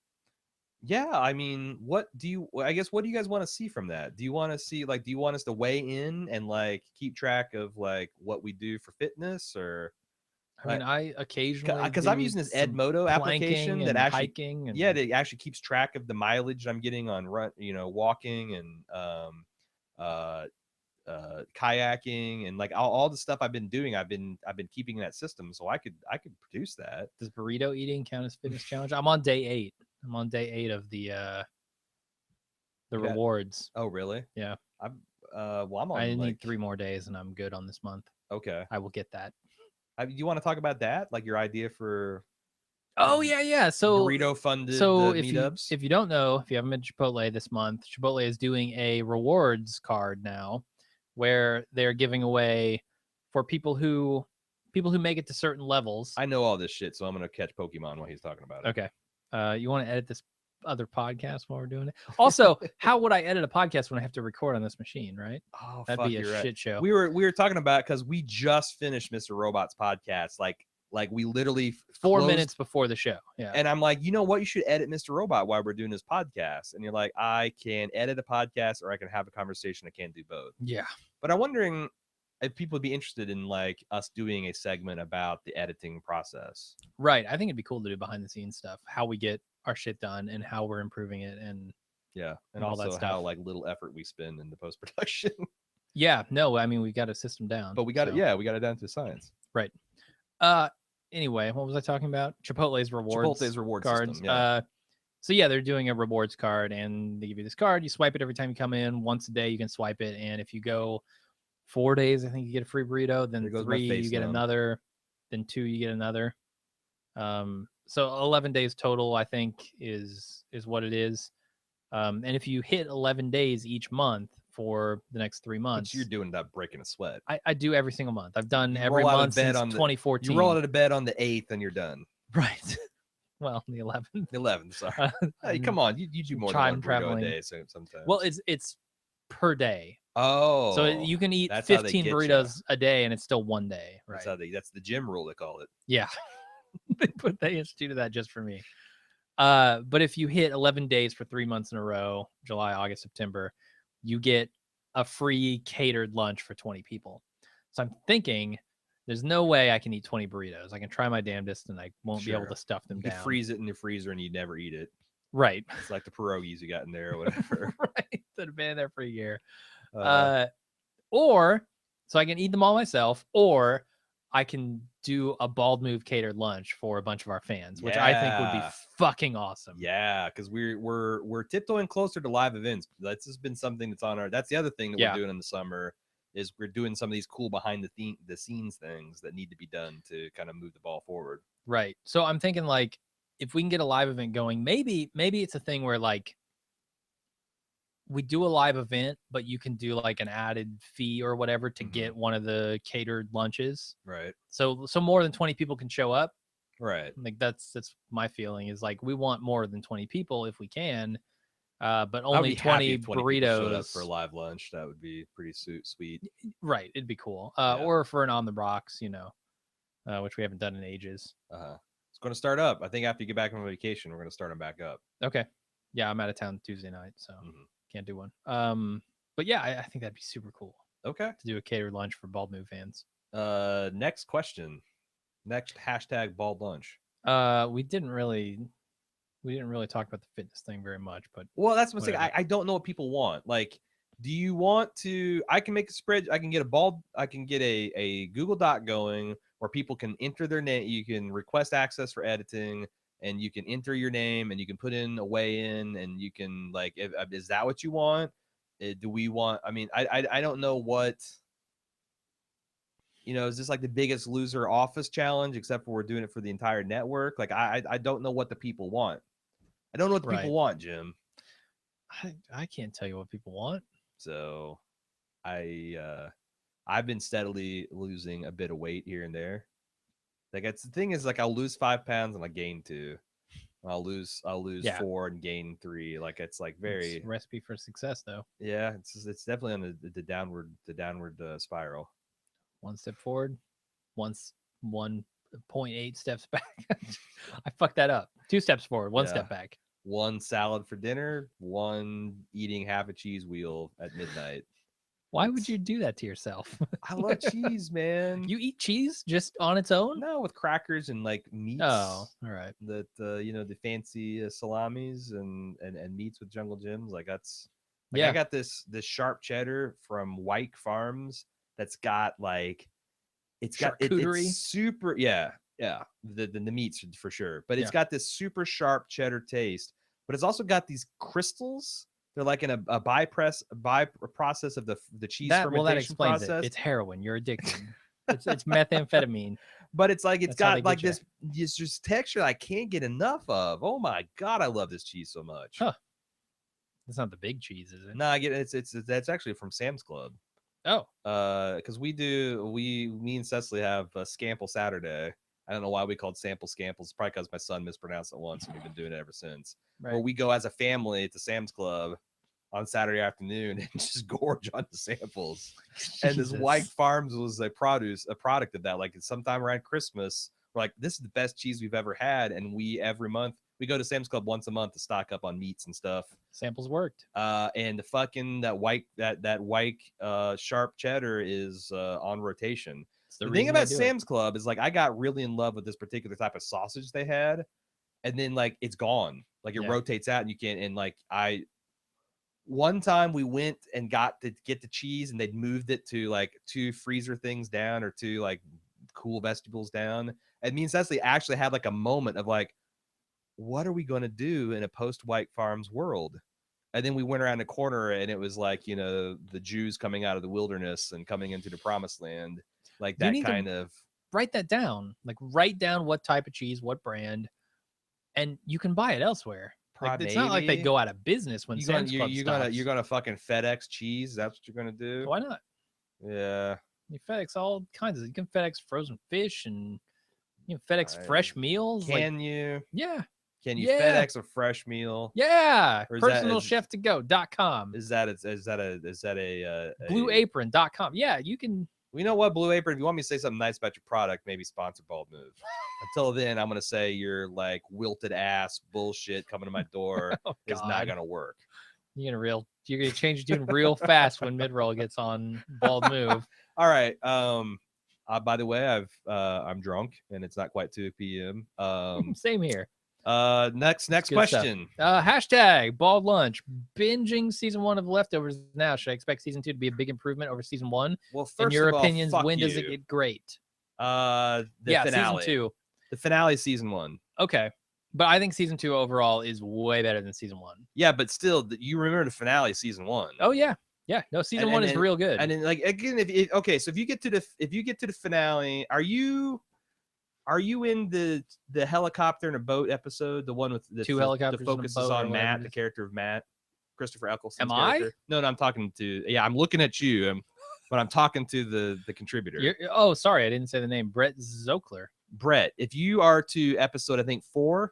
Yeah, I mean, what do you guys want to see from that? Do you want to see, do you want us to weigh in and keep track of what we do for fitness, or? I mean, I occasionally, because I'm using this Edmodo application that actually hiking and... it actually keeps track of the mileage I'm getting on walking and kayaking, and like all the stuff I've been doing. I've been keeping that system, so I could produce that. Does burrito eating count as fitness challenge? I'm on day 8. I'm on day 8 of the rewards. Oh, really? Yeah. I'm well, I'm on. I need 3 more days, and I'm good on this month. Okay. I will get that. You want to talk about that? Like your idea for? Oh yeah. So burrito funded meetups. If you don't know, if you haven't been to Chipotle this month, Chipotle is doing a rewards card now, where they're giving away for people who make it to certain levels. I know all this shit, so I'm gonna catch Pokemon while he's talking about it. Okay. You want to edit this other podcast while we're doing it? Also, how would I edit a podcast when I have to record on this machine? Right? Oh, that'd be a shit show. We were talking about because we just finished Mr. Robot's podcast. Like we literally 4 minutes before the show. Yeah. And I'm like, you know what? You should edit Mr. Robot while we're doing this podcast. And you're like, I can edit a podcast or I can have a conversation. I can't do both. Yeah. But I'm wondering if people would be interested in like us doing a segment about the editing process. Right. I think it'd be cool to do behind the scenes stuff, how we get our shit done and how we're improving it, and and all that stuff. How like little effort we spend in the post production. Yeah. No, I mean, we got a system down. But we got it. Yeah, we got it down to science. Right. Anyway, what was I talking about? Chipotle's rewards cards. System, yeah. So yeah, they're doing a rewards card, and they give you this card. You swipe it every time you come in. Once a day, you can swipe it, and if you go 4 days, I think you get a free burrito. Then 3, you get another. Then 2, you get another. So 11 days total, I think, is what it is. And if you hit 11 days each month for the next 3 months, but you're doing that breaking a sweat. I do every single month. I've done every month since 2014. You roll out of bed on the 8th and you're done. Right. Well, the 11th. The 11th, sorry. Hey, come on. You do more than one burrito a day sometimes. Well, it's per day. Oh. So you can eat 15 burritos a day and it's still 1 day. Right. That's the gym rule, they call it. Yeah. They instituted that just for me. But if you hit 11 days for 3 months in a row, July, August, September, you get a free catered lunch for 20 people. So I'm thinking there's no way I can eat 20 burritos. I can try my damnedest and I won't be able to stuff them down. You freeze it in the freezer and you never eat it. Right. It's like the pierogies you got in there or whatever. Right. That have been there for a year. Or so I can eat them all myself, or I can do a Bald Move catered lunch for a bunch of our fans, which I think would be fucking awesome. Yeah, because we're tiptoeing closer to live events. That's just been something that's on our. That's the other thing that we're doing in the summer is we're doing some of these cool behind the scenes things that need to be done to kind of move the ball forward. Right. So I'm thinking like if we can get a live event going, maybe it's a thing where like we do a live event, but you can do like an added fee or whatever to get one of the catered lunches. Right. So more than 20 people can show up. Right. Like that's my feeling is like we want more than 20 people if we can, but only 20 burritos showed up for a live lunch. That would be pretty sweet. Right. It'd be cool. Or for an on the rocks, which we haven't done in ages. It's going to start up. I think after you get back from vacation, we're going to start them back up. Okay. Yeah, I'm out of town Tuesday night, so can't do one. But yeah, I think that'd be super cool. Okay. To do a catered lunch for Bald Move fans. Next question. Next hashtag bald lunch. We didn't really talk about the fitness thing very much, but well, that's what I'm saying. I don't know what people want. Like, do you want to? I can make a spread. I can get a Google Doc going where people can enter their name. You can request access for editing, and you can enter your name, and you can put in a weigh-in, and you can like. Is that what you want? Do we want? I mean, I don't know what. Is this like the Biggest Loser office challenge, except for we're doing it for the entire network? Like, I don't know what the people want. I don't know what the people want, Jim. I can't tell you what people want. So I've been steadily losing a bit of weight here and there. Like, it's the thing is, like, I'll lose 5 pounds and I gain 2. I'll lose 4 and gain 3. Like, it's like very it's a recipe for success, though. Yeah, it's definitely on the downward spiral. 1 step forward, 1.8 steps back. I fucked that up. 2 steps forward, 1 step back. 1 salad for dinner, 1 eating half a cheese wheel at midnight. Why would you do that to yourself? I love cheese, man. You eat cheese just on its own? No, with crackers and like meats. Oh, all right. That the fancy salamis and meats with Jungle Gyms. Like that's Like I got this sharp cheddar from Wyke Farms that's got like it's super the meats for sure, but it's got this super sharp cheddar taste, but it's also got these crystals. They're like in a process of the cheese fermentation that explains process. It's heroin. You're addicted. it's methamphetamine. But it's like it's got like this just texture I can't get enough of. Oh my god, I love this cheese so much. Huh. It's not the big cheese, is it? No, I get it. It's that's actually from Sam's Club. Oh. Because me and Cecily have a Scample Saturday. I don't know why we called Sample Scamples. Probably because my son mispronounced it once, and we've been doing it ever since. Right. Where we go as a family to Sam's Club on Saturday afternoon and just gorge on the samples. And this Wyke Farms was a product of that. Like sometime around Christmas, we're like, this is the best cheese we've ever had. And we every month we go to Sam's Club once a month to stock up on meats and stuff. Samples worked. And the fucking that Wyke sharp cheddar is on rotation. The thing about Sam's Club is like I got really in love with this particular type of sausage they had, and then like it's gone. Like it rotates out and you can't. And like one time we went and got to get the cheese and they'd moved it to like 2 freezer things down or 2 like cool vegetables down. And me and Cecily actually had like a moment of like, what are we going to do in a post-Wyke Farms world? And then we went around the corner and it was like, you know, the Jews coming out of the wilderness and coming into the promised land. Like that kind of. Write that down. Like write down what type of cheese, what brand, and you can buy it elsewhere. Like, it's not like they go out of business when Sam's Club stops. You're gonna fucking FedEx cheese. That's what you're gonna do. Why not? Yeah. You FedEx all kinds of. You can FedEx frozen fish and you can FedEx fresh meals. Can you? Yeah. Can you FedEx a fresh meal? Yeah. Personalcheftogo.com. Is that a blueapron.com? Yeah, you can. Well, you know what, Blue Apron, if you want me to say something nice about your product, maybe sponsor Bald Move. Until then, I'm going to say your like wilted ass bullshit coming to my door is not going to work. You're going to change your tune real fast when mid-roll gets on Bald Move. All right. By the way, I'm drunk and it's not quite 2 p.m. Same here. Next question. Hashtag Bald Lunch. Binging season 1 of Leftovers now. Should I expect season 2 to be a big improvement over season 1? Well, first in your of all, opinions, when does it get great? The finale. Season 2. The finale is season 1. Okay. But I think season 2 overall is way better than season 1. Yeah, but still, you remember the finale of season 1. Oh yeah. Yeah. No, season 1 is real good. And then like again, so if you get to the finale, are you in the helicopter and a boat episode? The one with the 2 helicopters. The focus is on Matt, the character of Matt, Christopher Eccleston's Am character. I? No, I'm talking to. Yeah, I'm looking at you. But I'm talking to the contributor. Sorry, I didn't say the name. Brett Zokler. Brett, if you are to episode, I think 4,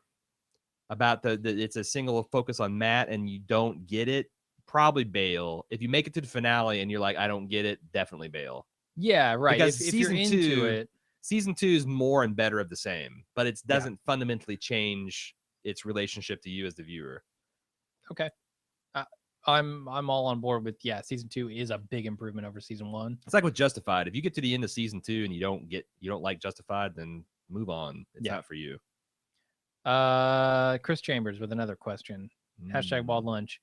about it's a single focus on Matt and you don't get it, probably bail. If you make it to the finale and you're like, I don't get it, definitely bail. Yeah, right. Because if you're into it. Season 2 is more and better of the same, but it doesn't fundamentally change its relationship to you as the viewer. Okay. I'm all on board with season 2 is a big improvement over season 1. It's like with Justified. If you get to the end of season 2 and you don't like Justified, then move on. It's not for you. Chris Chambers with another question. Hashtag Bald Lunch.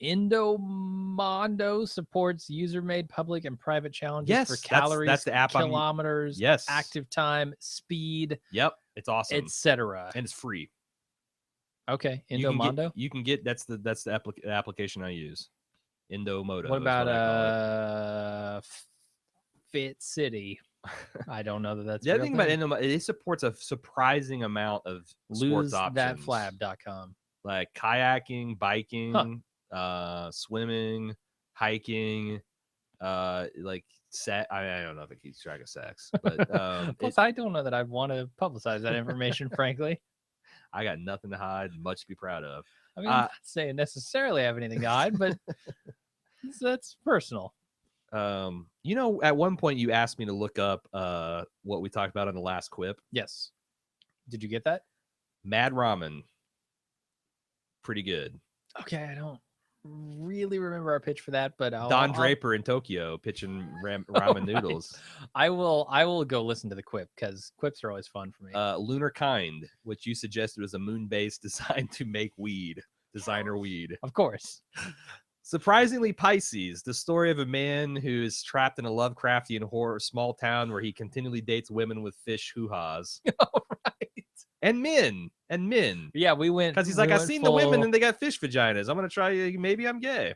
Endomondo supports user-made public and private challenges for calories, that's the app, kilometers, active time, speed. Yep, it's awesome, etc. And it's free. Okay, Endomondo. You can get that's the application I use. Endomodo. What about Fit City? I don't know that's the other thing about Endomodo. It supports a surprising amount of sports options. LoseThatFlab.com. Like kayaking, biking, swimming, hiking, like set. I don't know if it keeps track of sex, but plus I don't know that I want to publicize that information. Frankly, I got nothing to hide, much to be proud of. I mean, I'm not saying necessarily I have anything to hide, but that's personal. You know, at one point you asked me to look up what we talked about on the last quip. Yes. Did you get that? Mad Ramen. Pretty good. Okay, I don't really remember our pitch for that, but Don Draper in Tokyo pitching ramen noodles. I will go listen to the quip because quips are always fun for me. Lunar Kind, which you suggested was a moon base designed to make weed, designer weed. Of course. Surprisingly Pisces, the story of a man who is trapped in a Lovecraftian horror small town where he continually dates women with fish hoo-has. All right. And men. Yeah, we went because he's we like, I've went seen the women full- and they got fish vaginas. I'm gonna try. Maybe I'm gay.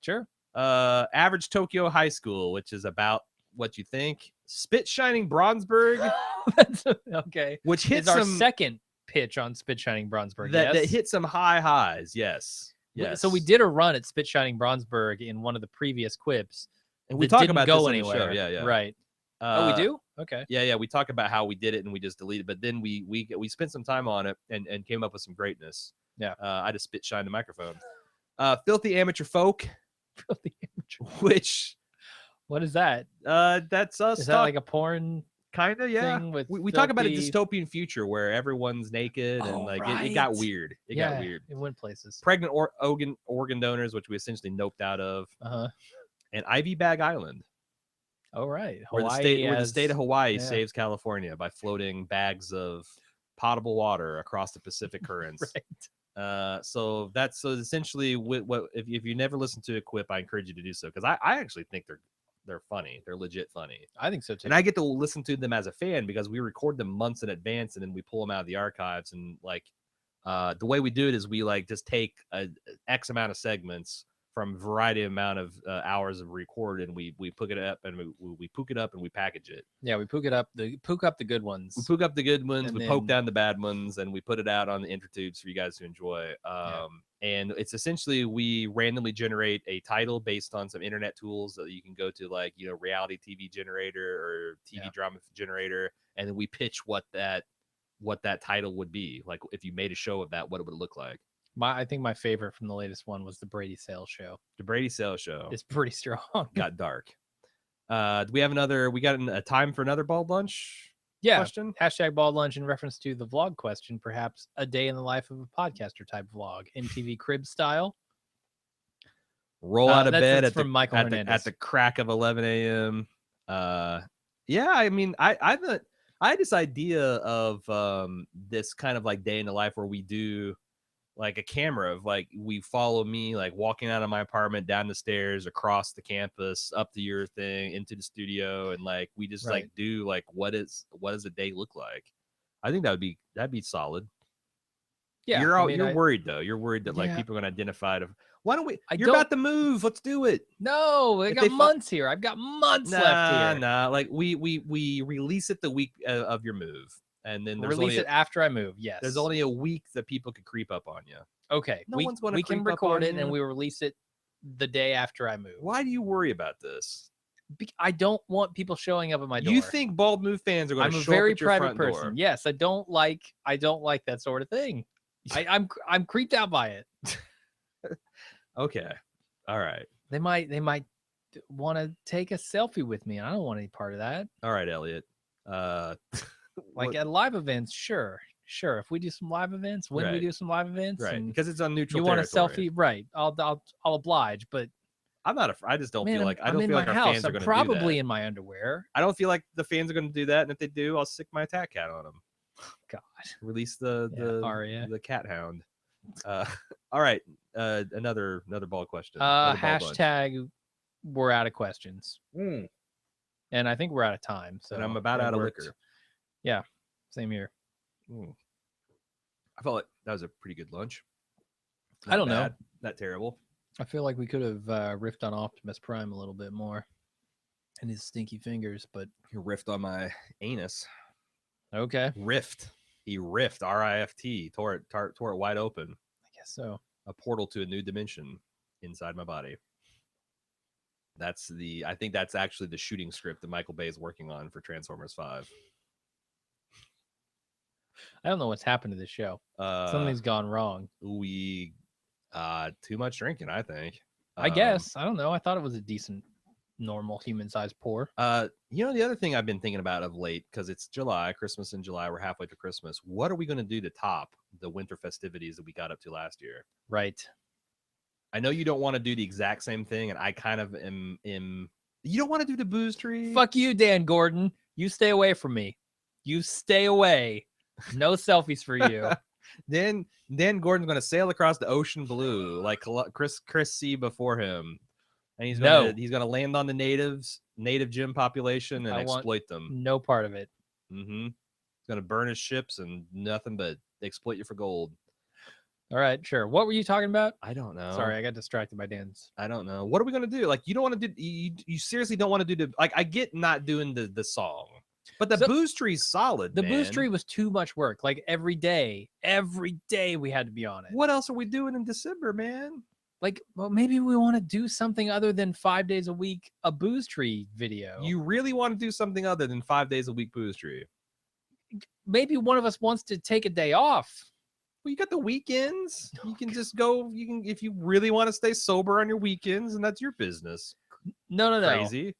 Sure. Average Tokyo High School, which is about what you think. Spit Shining Bronzeburg, That's okay. which hits our some second pitch on Spit Shining Bronzeburg. that Yes. hit some high highs. Yes. Yes. So we did a run at Spit Shining Bronzeburg in one of the previous quips. and we that talk didn't about go this on anywhere. the show. Yeah. Right. Oh, we do? Okay. Yeah. We talk about how we did it and we just deleted, but then we spent some time on it and came up with some greatness. Yeah. I just spit shine the microphone. Filthy Amateur Folk, Filthy Amateur. which What is that? that's us. Is that like a porn kind of? Yeah. thing with We talk about a filthy- dystopian future where everyone's naked and Oh, like it got right. weird. It Yeah, got weird. It went places. Pregnant organ donors, which we essentially noped out of, Uh-huh. and Ivy Bag Island, All right. where the state of Hawaii yeah. saves California by floating bags of potable water across the Pacific currents. Right. So essentially what if you never listen to a quip, I encourage you to do so because I actually think they're funny. They're legit funny. I think so too. And I get to listen to them as a fan because we record them months in advance and then we pull them out of the archives. And like the way we do it is we like just take a X amount of segments from a variety of amount of hours of record and we pook it up and we pook it up and we package it. Yeah, we pook up the good ones. We pook up the good ones, And we poke down the bad ones, and we put it out on the intertubes for you guys to enjoy. And it's essentially we randomly generate a title based on some internet tools that you can go to, like reality TV generator or TV drama generator, and then we pitch what that title would be. Like if you made a show of that, what it would look like. I think my favorite from the latest one was the Brady Sales Show. The Brady Sales Show. It's pretty strong. Got dark. Do we have another? We got a time for another bald lunch? Yeah. Question? Hashtag bald lunch in reference to the vlog question. Perhaps a day in the life of a podcaster type vlog, MTV Crib style. Roll out of bed at the crack of 11 a.m. Yeah, I mean, I had this idea of this kind of like day in the life where we do like a camera of like we follow me like walking out of my apartment down the stairs across the campus up to your thing into the studio and like we just like do like what does a day look like. I think that'd be solid. Yeah, you're worried though. You're worried that like people are gonna identify to why don't we you're about to move, let's do it. No, I got months here. I've got months left here. Nah, like we release it the week of your move. And then release it after I move. Yes. There's only a week that people could creep up on you. Okay. We can record it and we release it the day after I move. Why do you worry about this? I don't want people showing up at my door. You think Bald Move fans are going to show up at your front door? I'm a very private person. Yes, I don't like that sort of thing. I'm creeped out by it. Okay. All right. They might want to take a selfie with me. I don't want any part of that. All right, Elliot. Like at live events, sure. If we do some live events, we do some live events, right? Because it's on neutral. You territory. Want a selfie, right? I'll oblige, but I'm not. I just don't feel like I I'm don't in feel my like our house. fans are I'm going to do that. probably in my underwear. I don't feel like the fans are going to do that, and if they do, I'll stick my attack cat on them. God, release the cat hound. All right, another ball question. Hashtag we're out of questions. And I think we're out of time. So and I'm about out of liquor. Yeah, same here. I felt like that was a pretty good lunch. I don't know. Not terrible. I feel like we could have riffed on Optimus Prime a little bit more and his stinky fingers, but he riffed on my anus. Okay. Rift. He riffed. R-I-F-T. Tore it wide open. I guess so. A portal to a new dimension inside my body. I think that's actually the shooting script that Michael Bay is working on for Transformers 5. I don't know what's happened to this show. Something's gone wrong. Too much drinking, I think. I guess. I don't know. I thought it was a decent, normal human-sized pour. The other thing I've been thinking about of late, because it's July, Christmas in July, we're halfway to Christmas. What are we going to do to top the winter festivities that we got up to last year? Right. I know you don't want to do the exact same thing, and I kind of am. You don't want to do the booze tree? Fuck you, Dan Gordon. You stay away from me. You stay away. No selfies for you. then Gordon's gonna sail across the ocean blue like Chris C before him, and he's gonna land on the native gym population and exploit them. No part of it. Mm-hmm. He's gonna burn his ships and nothing but exploit you for gold. All right, sure. What were you talking about? I don't know. Sorry, I got distracted by Dan's. I don't know. What are we gonna do? Like, you don't want to do. You seriously don't want to do the. Like, I get not doing the song, but the booze tree's solid. The booze tree was too much work. Like every day we had to be on it. What else are we doing in December, man? Like, well, maybe we want to do something other than 5 days a week a booze tree video. You really want to do something other than 5 days a week booze tree? Maybe one of us wants to take a day off. Well, you got the weekends. You can just go. You can, if you really want to stay sober on your weekends, and that's your business. No. Crazy.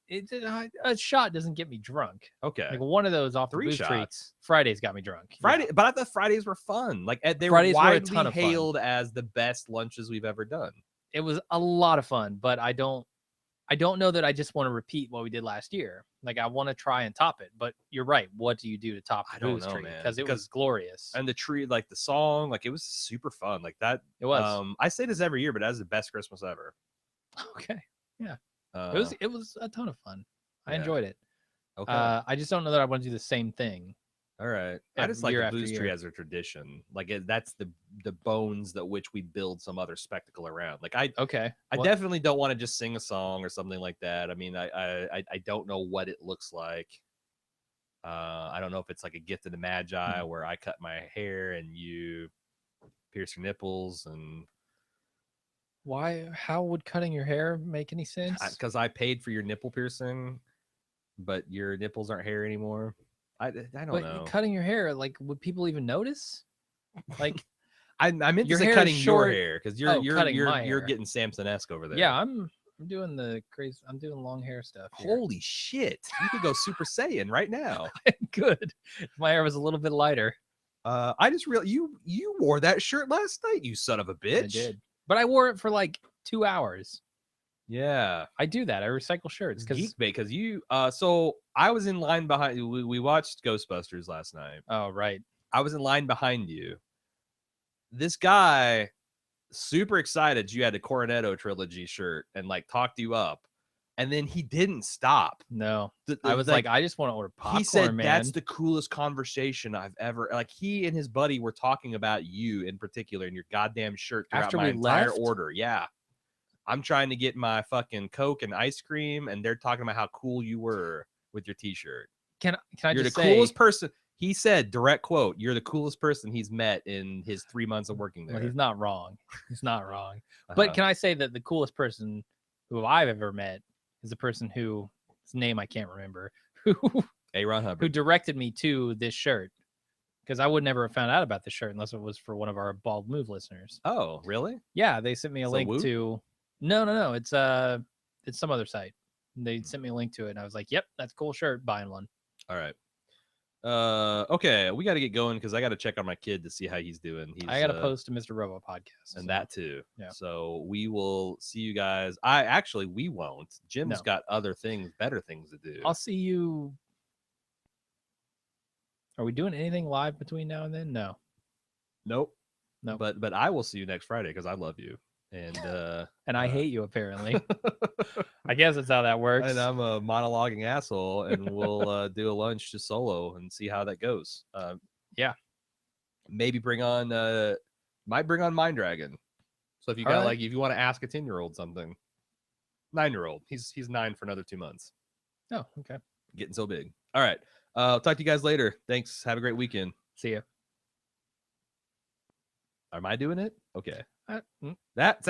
A shot doesn't get me drunk. Okay. Like one of those off 3 the booze shots. Tree, Fridays got me drunk. Friday, but I thought Fridays were fun. Like they were widely hailed as the best lunches we've ever done. It was a lot of fun, but I don't know that I just want to repeat what we did last year. Like I want to try and top it, but you're right. What do you do to top the booze tree? Because it was glorious. And the tree, like the song, like it was super fun. Like that. It was. I say this every year, but that was the best Christmas ever. Okay. Yeah. It was a ton of fun. I enjoyed it. Okay. I just don't know that I want to do the same thing. All right. I just like the booze tree as a tradition. Like that's the bones that which we build some other spectacle around. Like I definitely don't want to just sing a song or something like that. I mean, I don't know what it looks like. I don't know if it's like a gift of the Magi where I cut my hair and you pierce your nipples and. Why? How would cutting your hair make any sense? Because I paid for your nipple piercing, but your nipples aren't hair anymore. I don't know. Cutting your hair, like, would people even notice? Like, I meant to say cutting your hair because you're getting Samson-esque over there. Yeah, I'm doing the crazy. I'm doing long hair stuff. Holy shit! You could go Super Saiyan right now. Good. If my hair was a little bit lighter. I just realized you wore that shirt last night. You son of a bitch. I did, but I wore it for like 2 hours. Yeah, I do that. I recycle shirts because you. So I was in line behind. We watched Ghostbusters last night. Oh right. I was in line behind you. This guy, super excited you had a Cornetto trilogy shirt and like talked you up, and then he didn't stop. No, I was like, I just want to order popcorn. He said man. That's the coolest conversation I've ever. Like he and his buddy were talking about you in particular and your goddamn shirt throughout my entire order. Yeah. I'm trying to get my fucking Coke and ice cream, and they're talking about how cool you were with your T-shirt. Can I You're just the coolest person. He said, direct quote, you're the coolest person he's met in his 3 months of working there. Well, he's not wrong. He's not wrong. But can I say that the coolest person who I've ever met is a person whose name I can't remember, Ron Hubbard, who directed me to this shirt. Because I would never have found out about this shirt unless it was for one of our Bald Move listeners. Oh, really? Yeah, they sent me a link to... No. It's some other site. They sent me a link to it, and I was like, "Yep, that's a cool shirt. Buying one." All right. Okay, we got to get going because I got to check on my kid to see how he's doing. I got to post a Mr. Robo podcast, and that too. Yeah. So we will see you guys. We won't. Jim's got other things, better things to do. I'll see you. Are we doing anything live between now and then? No. Nope. No. But I will see you next Friday because I love you. And I hate you apparently. I guess that's how that works. And I'm a monologuing asshole, and we'll do a lunch just solo and see how that goes. Yeah, maybe bring on Mind Dragon. So if you got if you want to ask a 10-year-old something, 9-year-old, he's 9 for another 2 months. Oh, okay, getting so big. All right, I'll talk to you guys later. Thanks. Have a great weekend. See ya. Am I doing it? Okay. That's